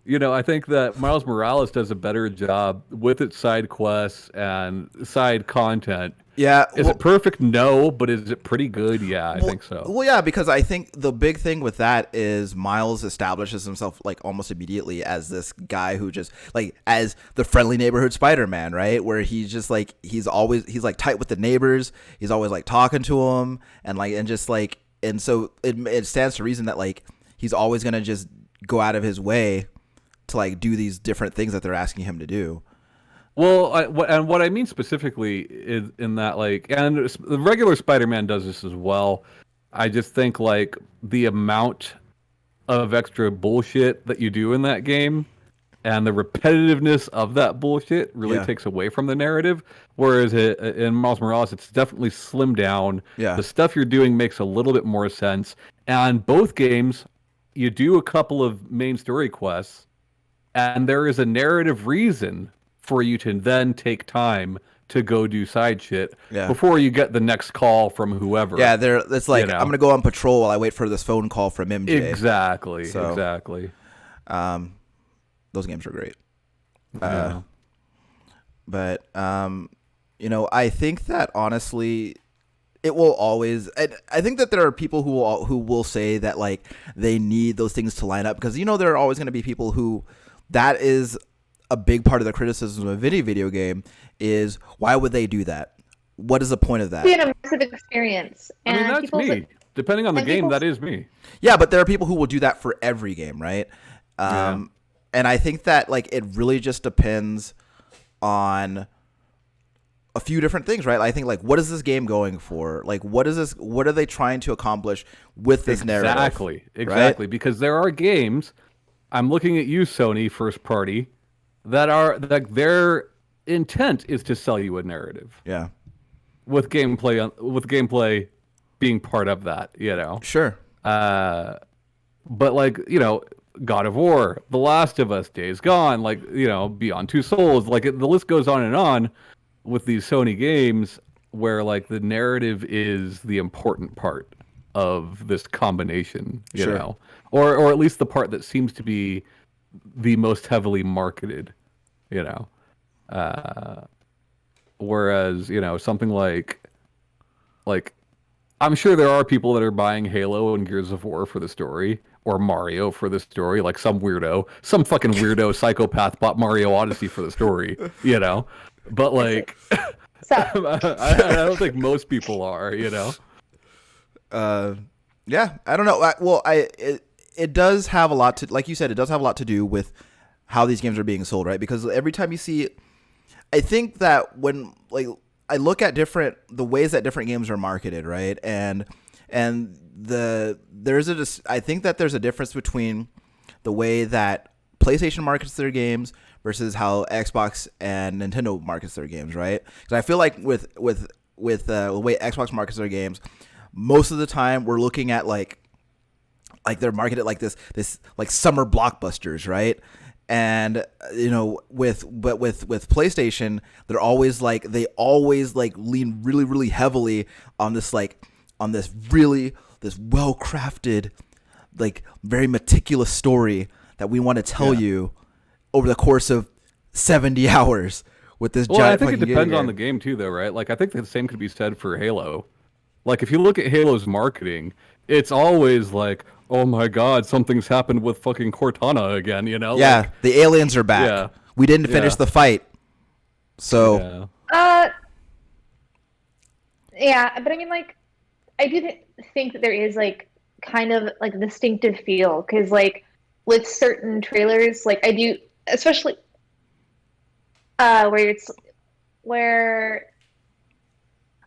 Speaker 2: you know, I think that Miles Morales does a better job with its side quests and side content.
Speaker 3: Yeah.
Speaker 2: Is it perfect? No, but is it pretty good? Yeah, I think so.
Speaker 3: Well, yeah, because I think the big thing with that is Miles establishes himself like almost immediately as this guy who just like as the friendly neighborhood Spider-Man, right? Where he's just like he's like tight with the neighbors. He's always like talking to them and so it stands to reason that like he's always gonna just go out of his way to like do these different things that they're asking him to do.
Speaker 2: Well, what I mean specifically is in that, like, and the regular Spider-Man does this as well. I just think, like, the amount of extra bullshit that you do in that game and the repetitiveness of that bullshit really takes away from the narrative. Whereas in Miles Morales, it's definitely slimmed down.
Speaker 3: Yeah.
Speaker 2: The stuff you're doing makes a little bit more sense. And both games, you do a couple of main story quests, and there is a narrative reason for you to then take time to go do side shit before you get the next call from whoever.
Speaker 3: Yeah, it's like, you know, I'm going to go on patrol while I wait for this phone call from MJ.
Speaker 2: Exactly.
Speaker 3: Those games are great.
Speaker 2: Yeah.
Speaker 3: But, you know, I think that honestly, it will always. I think that there are people who will say that like they need those things to line up because, you know, there are always going to be people who that is a big part of the criticism of a video game is why would they do that? What is the point of that?
Speaker 1: It's an immersive experience. And
Speaker 2: I mean, that's me. Depending on the game, that is me.
Speaker 3: Yeah, but there are people who will do that for every game, right? And I think that like it really just depends on a few different things, right? I think like what is this game going for? Like what are they trying to accomplish with this narrative?
Speaker 2: Exactly.
Speaker 3: Right?
Speaker 2: Because there are games, I'm looking at you, Sony, first party, that are like their intent is to sell you a narrative.
Speaker 3: Yeah.
Speaker 2: With gameplay being part of that, you know.
Speaker 3: Sure.
Speaker 2: But like, you know, God of War, The Last of Us, Days Gone, like, you know, Beyond Two Souls, like the list goes on and on with these Sony games where like the narrative is the important part of this combination, you know, or at least the part that seems to be the most heavily marketed, you know. Whereas, you know, something like I'm sure there are people that are buying Halo and Gears of War for the story, or Mario for the story, like some fucking weirdo psychopath bought Mario Odyssey for the story, you know. But like, I don't think most people are, you know.
Speaker 3: Yeah, I don't know. It does have a lot to, like you said, it does have a lot to do with how these games are being sold, right? Because every time you see, I think that when like I look at the ways that different games are marketed, right? I think that there's a difference between the way that PlayStation markets their games versus how Xbox and Nintendo markets their games, right? Because I feel like with the way Xbox markets their games, most of the time we're looking at like like they're marketed like this like summer blockbusters, right? And with PlayStation, they always lean really, really heavily on this this well-crafted, like very meticulous story that we want to tell you over the course of 70 hours with this giant.
Speaker 2: Well, I think it
Speaker 3: fucking
Speaker 2: depends
Speaker 3: game.
Speaker 2: on the game too, though, right? Like I think the same could be said for Halo. Like if you look at Halo's marketing, it's always like, oh my god, something's happened with fucking Cortana again,
Speaker 3: Yeah,
Speaker 2: like,
Speaker 3: the aliens are back.
Speaker 2: Yeah.
Speaker 3: We didn't finish the fight. So
Speaker 1: yeah, but I mean, like, I do think that there is like kind of like a distinctive feel, because like with certain trailers, like I do, especially where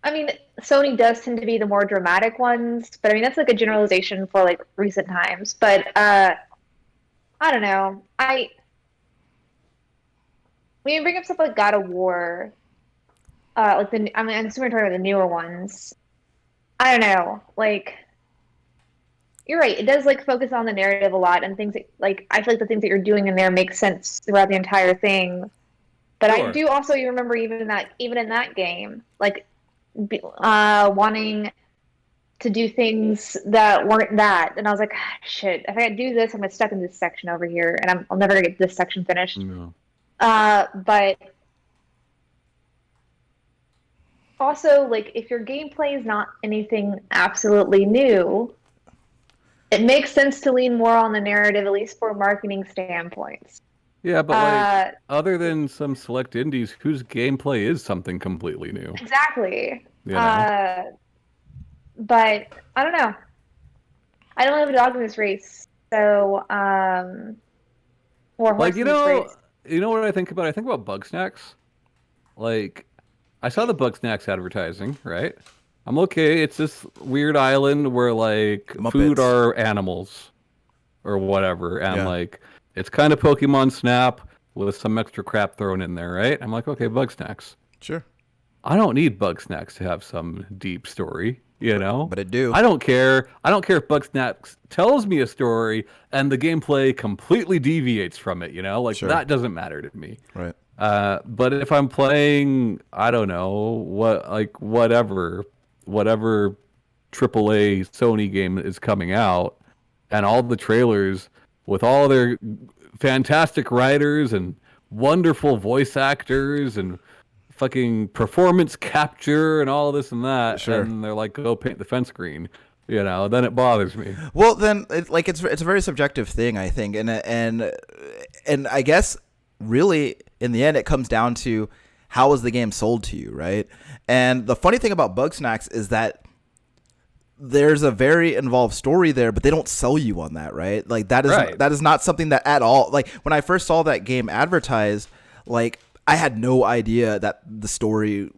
Speaker 1: I mean, Sony does tend to be the more dramatic ones, but I mean that's like a generalization for like recent times. But I don't know. When you bring up stuff like God of War, I'm assuming you're talking about the newer ones. I don't know. Like, you're right. It does like focus on the narrative a lot, and things that, like, I feel like the things that you're doing in there make sense throughout the entire thing. But
Speaker 2: Sure.
Speaker 1: I do also remember even in that game, like wanting to do things that weren't that, and I was like, shit. If I do this, I'm stuck in this section over here, and I'll never get this section finished.
Speaker 2: No.
Speaker 1: But also, like, if your gameplay is not anything absolutely new, it makes sense to lean more on the narrative, at least for marketing standpoints.
Speaker 2: Yeah, but like other than some select indies whose gameplay is something completely new.
Speaker 1: Exactly.
Speaker 2: You know?
Speaker 1: But I don't know. I don't have a dog in this race, so or horse
Speaker 2: Like
Speaker 1: in this race.
Speaker 2: you know what I think about? I think about Bugsnax. Like I saw the Bugsnax advertising, right? I'm okay. It's this weird island where like
Speaker 3: Muppets.
Speaker 2: food are animals or whatever, and
Speaker 3: Yeah.
Speaker 2: like it's kind of Pokemon Snap with some extra crap thrown in there, right? I'm like, okay, Bugsnax.
Speaker 3: sure,
Speaker 2: I don't need Bugsnax to have some deep story, you know?
Speaker 3: but it do.
Speaker 2: I don't care. I don't care if Bugsnax tells me a story and the gameplay completely deviates from it, you know? Like
Speaker 3: Sure.
Speaker 2: that doesn't matter to me.
Speaker 3: Right.
Speaker 2: But if I'm playing, I don't know, whatever AAA Sony game is coming out, and all the trailers with all their fantastic writers and wonderful voice actors and fucking performance capture and all this and that,
Speaker 3: Sure.
Speaker 2: and they're like, go paint the fence green, you know, then it bothers me.
Speaker 3: Well, then it's a very subjective thing, I think, and I guess really in the end it comes down to how was the game sold to you, right? And the funny thing about Bugsnax is that there's a very involved story there, but they don't sell you on that, right? Like that is not something that at all. Like when I first saw that game advertised, like I had no idea that the story,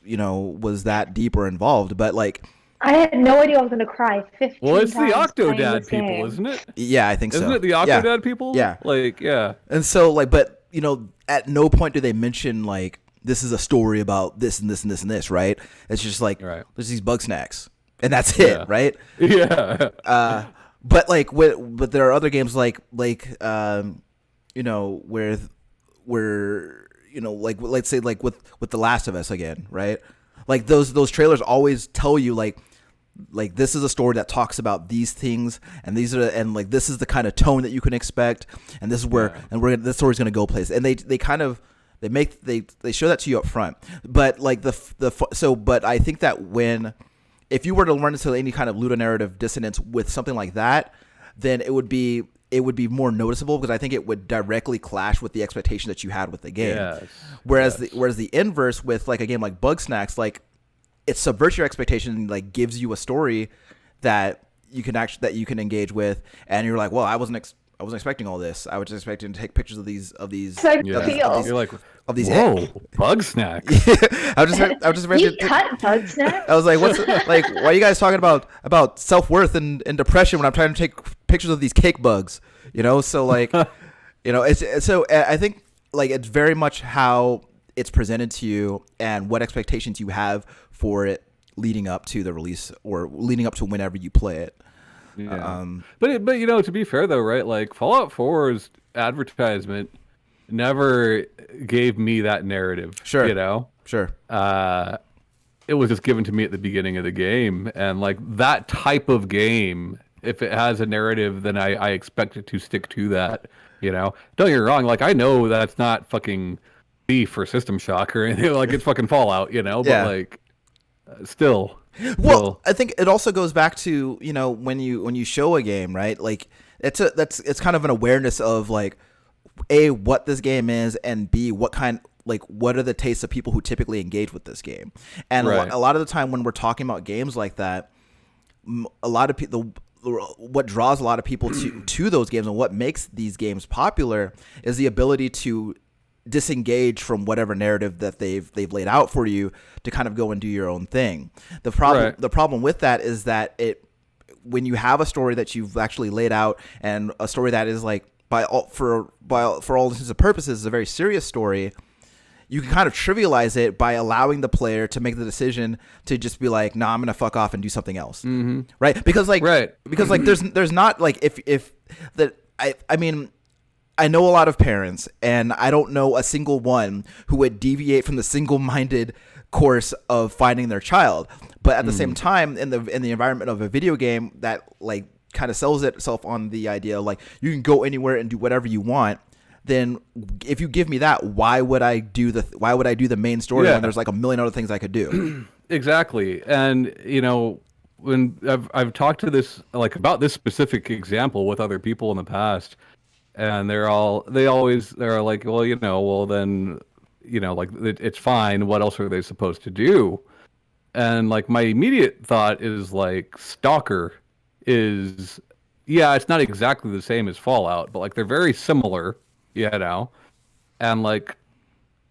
Speaker 3: was that deep or involved. But like,
Speaker 1: I had no idea I was going to cry 15
Speaker 2: Well, it's the
Speaker 1: times playing
Speaker 2: Octodad
Speaker 1: this game.
Speaker 2: people, isn't it?
Speaker 3: yeah, I think so.
Speaker 2: Isn't it the Octodad people?
Speaker 3: Yeah.
Speaker 2: Like, yeah.
Speaker 3: And so like, but at no point do they mention like this is a story about this and this and this and this, right? It's just like there's these Bugsnax. And that's it,
Speaker 2: Yeah.
Speaker 3: right?
Speaker 2: Yeah.
Speaker 3: But like, but there are other games like where like let's say like with The Last of Us again, right? Like those trailers always tell you like this is a story that talks about these things, and like this is the kind of tone that you can expect, and this is where this story's gonna go place, and they show that to you up front. But like but I think that if you were to run into any kind of ludonarrative dissonance with something like that, then it would be more noticeable, because I think it would directly clash with the expectation that you had with the game.
Speaker 2: Yes.
Speaker 3: Whereas the inverse with like a game like Bugsnax, like it subverts your expectation and like gives you a story that you can engage with, and you're like, well, I wasn't expecting all this. I was just expecting to take pictures of these
Speaker 2: You're like,
Speaker 3: of these.
Speaker 2: whoa, Bugsnax.
Speaker 3: I was just ready
Speaker 1: He cut Bugsnax?
Speaker 3: I was like, why are you guys talking about self-worth and depression when I'm trying to take pictures of these cake bugs? So like, it's so I think like it's very much how it's presented to you and what expectations you have for it leading up to the release or leading up to whenever you play it.
Speaker 2: Yeah. But you know, to be fair though, right? Like Fallout 4's advertisement never gave me that narrative.
Speaker 3: Sure.
Speaker 2: You know?
Speaker 3: Sure.
Speaker 2: It was just given to me at the beginning of the game, and like that type of game, if it has a narrative, then I expect it to stick to that. You know? Don't get me wrong, like I know that's not fucking Thief or System Shock or anything, like it's fucking Fallout, you know?
Speaker 3: Yeah.
Speaker 2: But like still.
Speaker 3: Well, I think it also goes back to, you know, when you show a game, right? Like it's kind of an awareness of like A, what this game is, and B, what are the tastes of people who typically engage with this game. And
Speaker 2: Right.
Speaker 3: a lot of the time when we're talking about games like that, a lot of people, what draws a lot of people to those games and what makes these games popular is the ability to disengage from whatever narrative that they've laid out for you to kind of go and do your own thing. The problem with that is that when you have a story that you've actually laid out, and a story that is like for all intents and purposes is a very serious story, you can kind of trivialize it by allowing the player to make the decision to just be like, nah, I'm gonna fuck off and do something else. Mm-hmm. Right? Because like there's not like if that I mean, I know a lot of parents, and I don't know a single one who would deviate from the single-minded course of finding their child. But at the same time, in the environment of a video game that like kind of sells itself on the idea of like you can go anywhere and do whatever you want, then if you give me that, why would I do the main story when there's like a million other things I could do?
Speaker 2: Exactly. And you know, when I've talked to this like about this specific example with other people in the past, and they're like, well, you know, well then, you know, like it's fine. What else are they supposed to do? And like my immediate thought is like Stalker is, yeah, it's not exactly the same as Fallout, but like they're very similar, you know, and like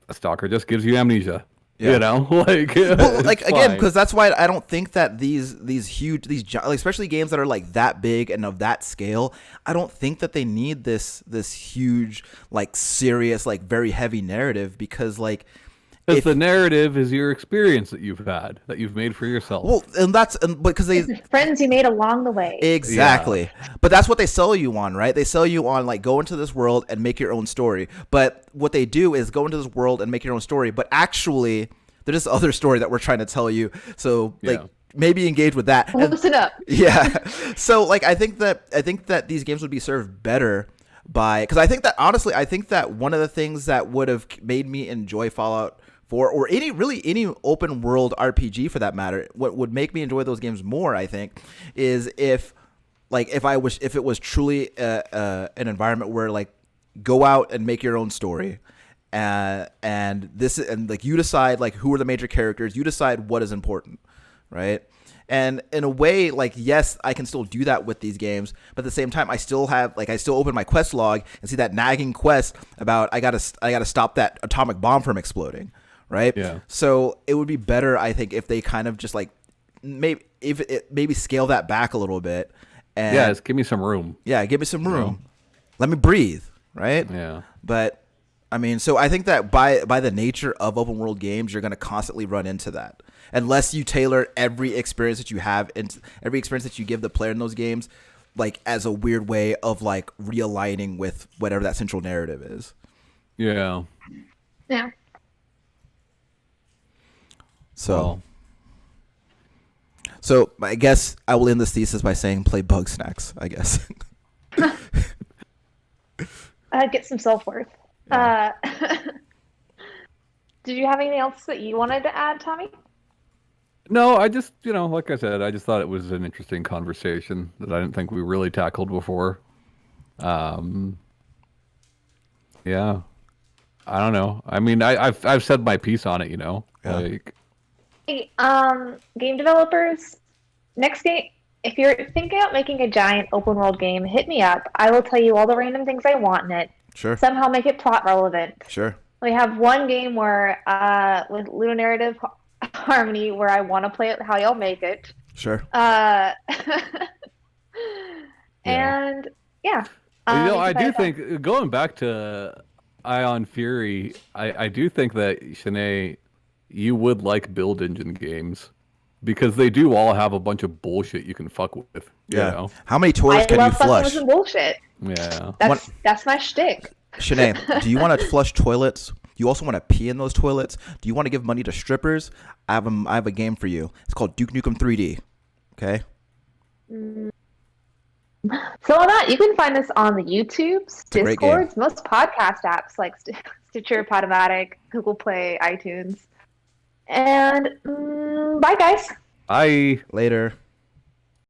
Speaker 2: a Stalker just gives you amnesia.
Speaker 3: Yeah.
Speaker 2: You know, like,
Speaker 3: well, like again,
Speaker 2: fine.
Speaker 3: because that's why I don't think that these huge, like, especially games that are like that big and of that scale, I don't think that they need this huge, like serious, like very heavy narrative, because like
Speaker 2: if the narrative is your experience that you've had, that you've made for yourself.
Speaker 3: Well, and because they
Speaker 1: friends you made along the way.
Speaker 3: Exactly. Yeah. But that's what they sell you on, right? They sell you on like go into this world and make your own story. But what they do is go into this world and make your own story, but actually there's this other story that we're trying to tell you. So like maybe engage with that.
Speaker 1: Listen up.
Speaker 3: Yeah. So like I think that these games would be served better by, because I think that one of the things that would have made me enjoy Fallout 4 or any open world RPG for that matter, what would make me enjoy those games more, I think, is if it was truly an environment where like go out and make your own story, and like you decide like who are the major characters, you decide what is important, right? And in a way, like, yes, I can still do that with these games, but at the same time, I still open my quest log and see that nagging quest about I gotta stop that atomic bomb from exploding, right?
Speaker 2: Yeah.
Speaker 3: So it would be better, I think, if they kind of just like maybe scale that back a little bit. And
Speaker 2: just give me some room.
Speaker 3: Yeah, give me some room. You know? Let me breathe, right?
Speaker 2: Yeah.
Speaker 3: But I mean, so I think that by the nature of open world games, you're going to constantly run into that. Unless you tailor every experience that you have and every experience that you give the player in those games, like as a weird way of like realigning with whatever that central narrative is.
Speaker 2: Yeah.
Speaker 1: Yeah.
Speaker 3: So I guess I will end this thesis by saying play Bug Snacks, I guess.
Speaker 1: Get some self-worth. Yeah. Did you have anything else that you wanted to add, Tommy?
Speaker 2: No, I just, like I said, I just thought it was an interesting conversation that I didn't think we really tackled before. Yeah. I don't know. I mean, I've said my piece on it,
Speaker 3: Yeah.
Speaker 2: Like,
Speaker 1: hey, game developers, next game, if you're thinking about making a giant open world game, hit me up. I will tell you all the random things I want in it.
Speaker 3: Sure.
Speaker 1: Somehow make it plot relevant.
Speaker 3: Sure.
Speaker 1: We have one game where, with Ludonarrative Harmony, where I want to play it how y'all make it.
Speaker 3: Sure.
Speaker 1: And yeah.
Speaker 2: I do think, going back to Ion Fury, I do think that, Shanae, you would like build engine games. because they do all have a bunch of bullshit you can fuck with. You know?
Speaker 3: How many toilets
Speaker 1: I
Speaker 3: can you
Speaker 1: love fucking with
Speaker 3: flush?
Speaker 1: some bullshit.
Speaker 2: Yeah.
Speaker 1: That's my shtick.
Speaker 3: Shanae, do you want to flush toilets? Do you also want to pee in those toilets? Do you want to give money to strippers? I have a game for you. It's called Duke Nukem 3D. Okay.
Speaker 1: So on that, you can find us on the YouTubes,
Speaker 3: a great game.
Speaker 1: Discords, most podcast apps like Stitcher, Podomatic, Google Play, iTunes. And bye, guys.
Speaker 2: Bye.
Speaker 3: Later.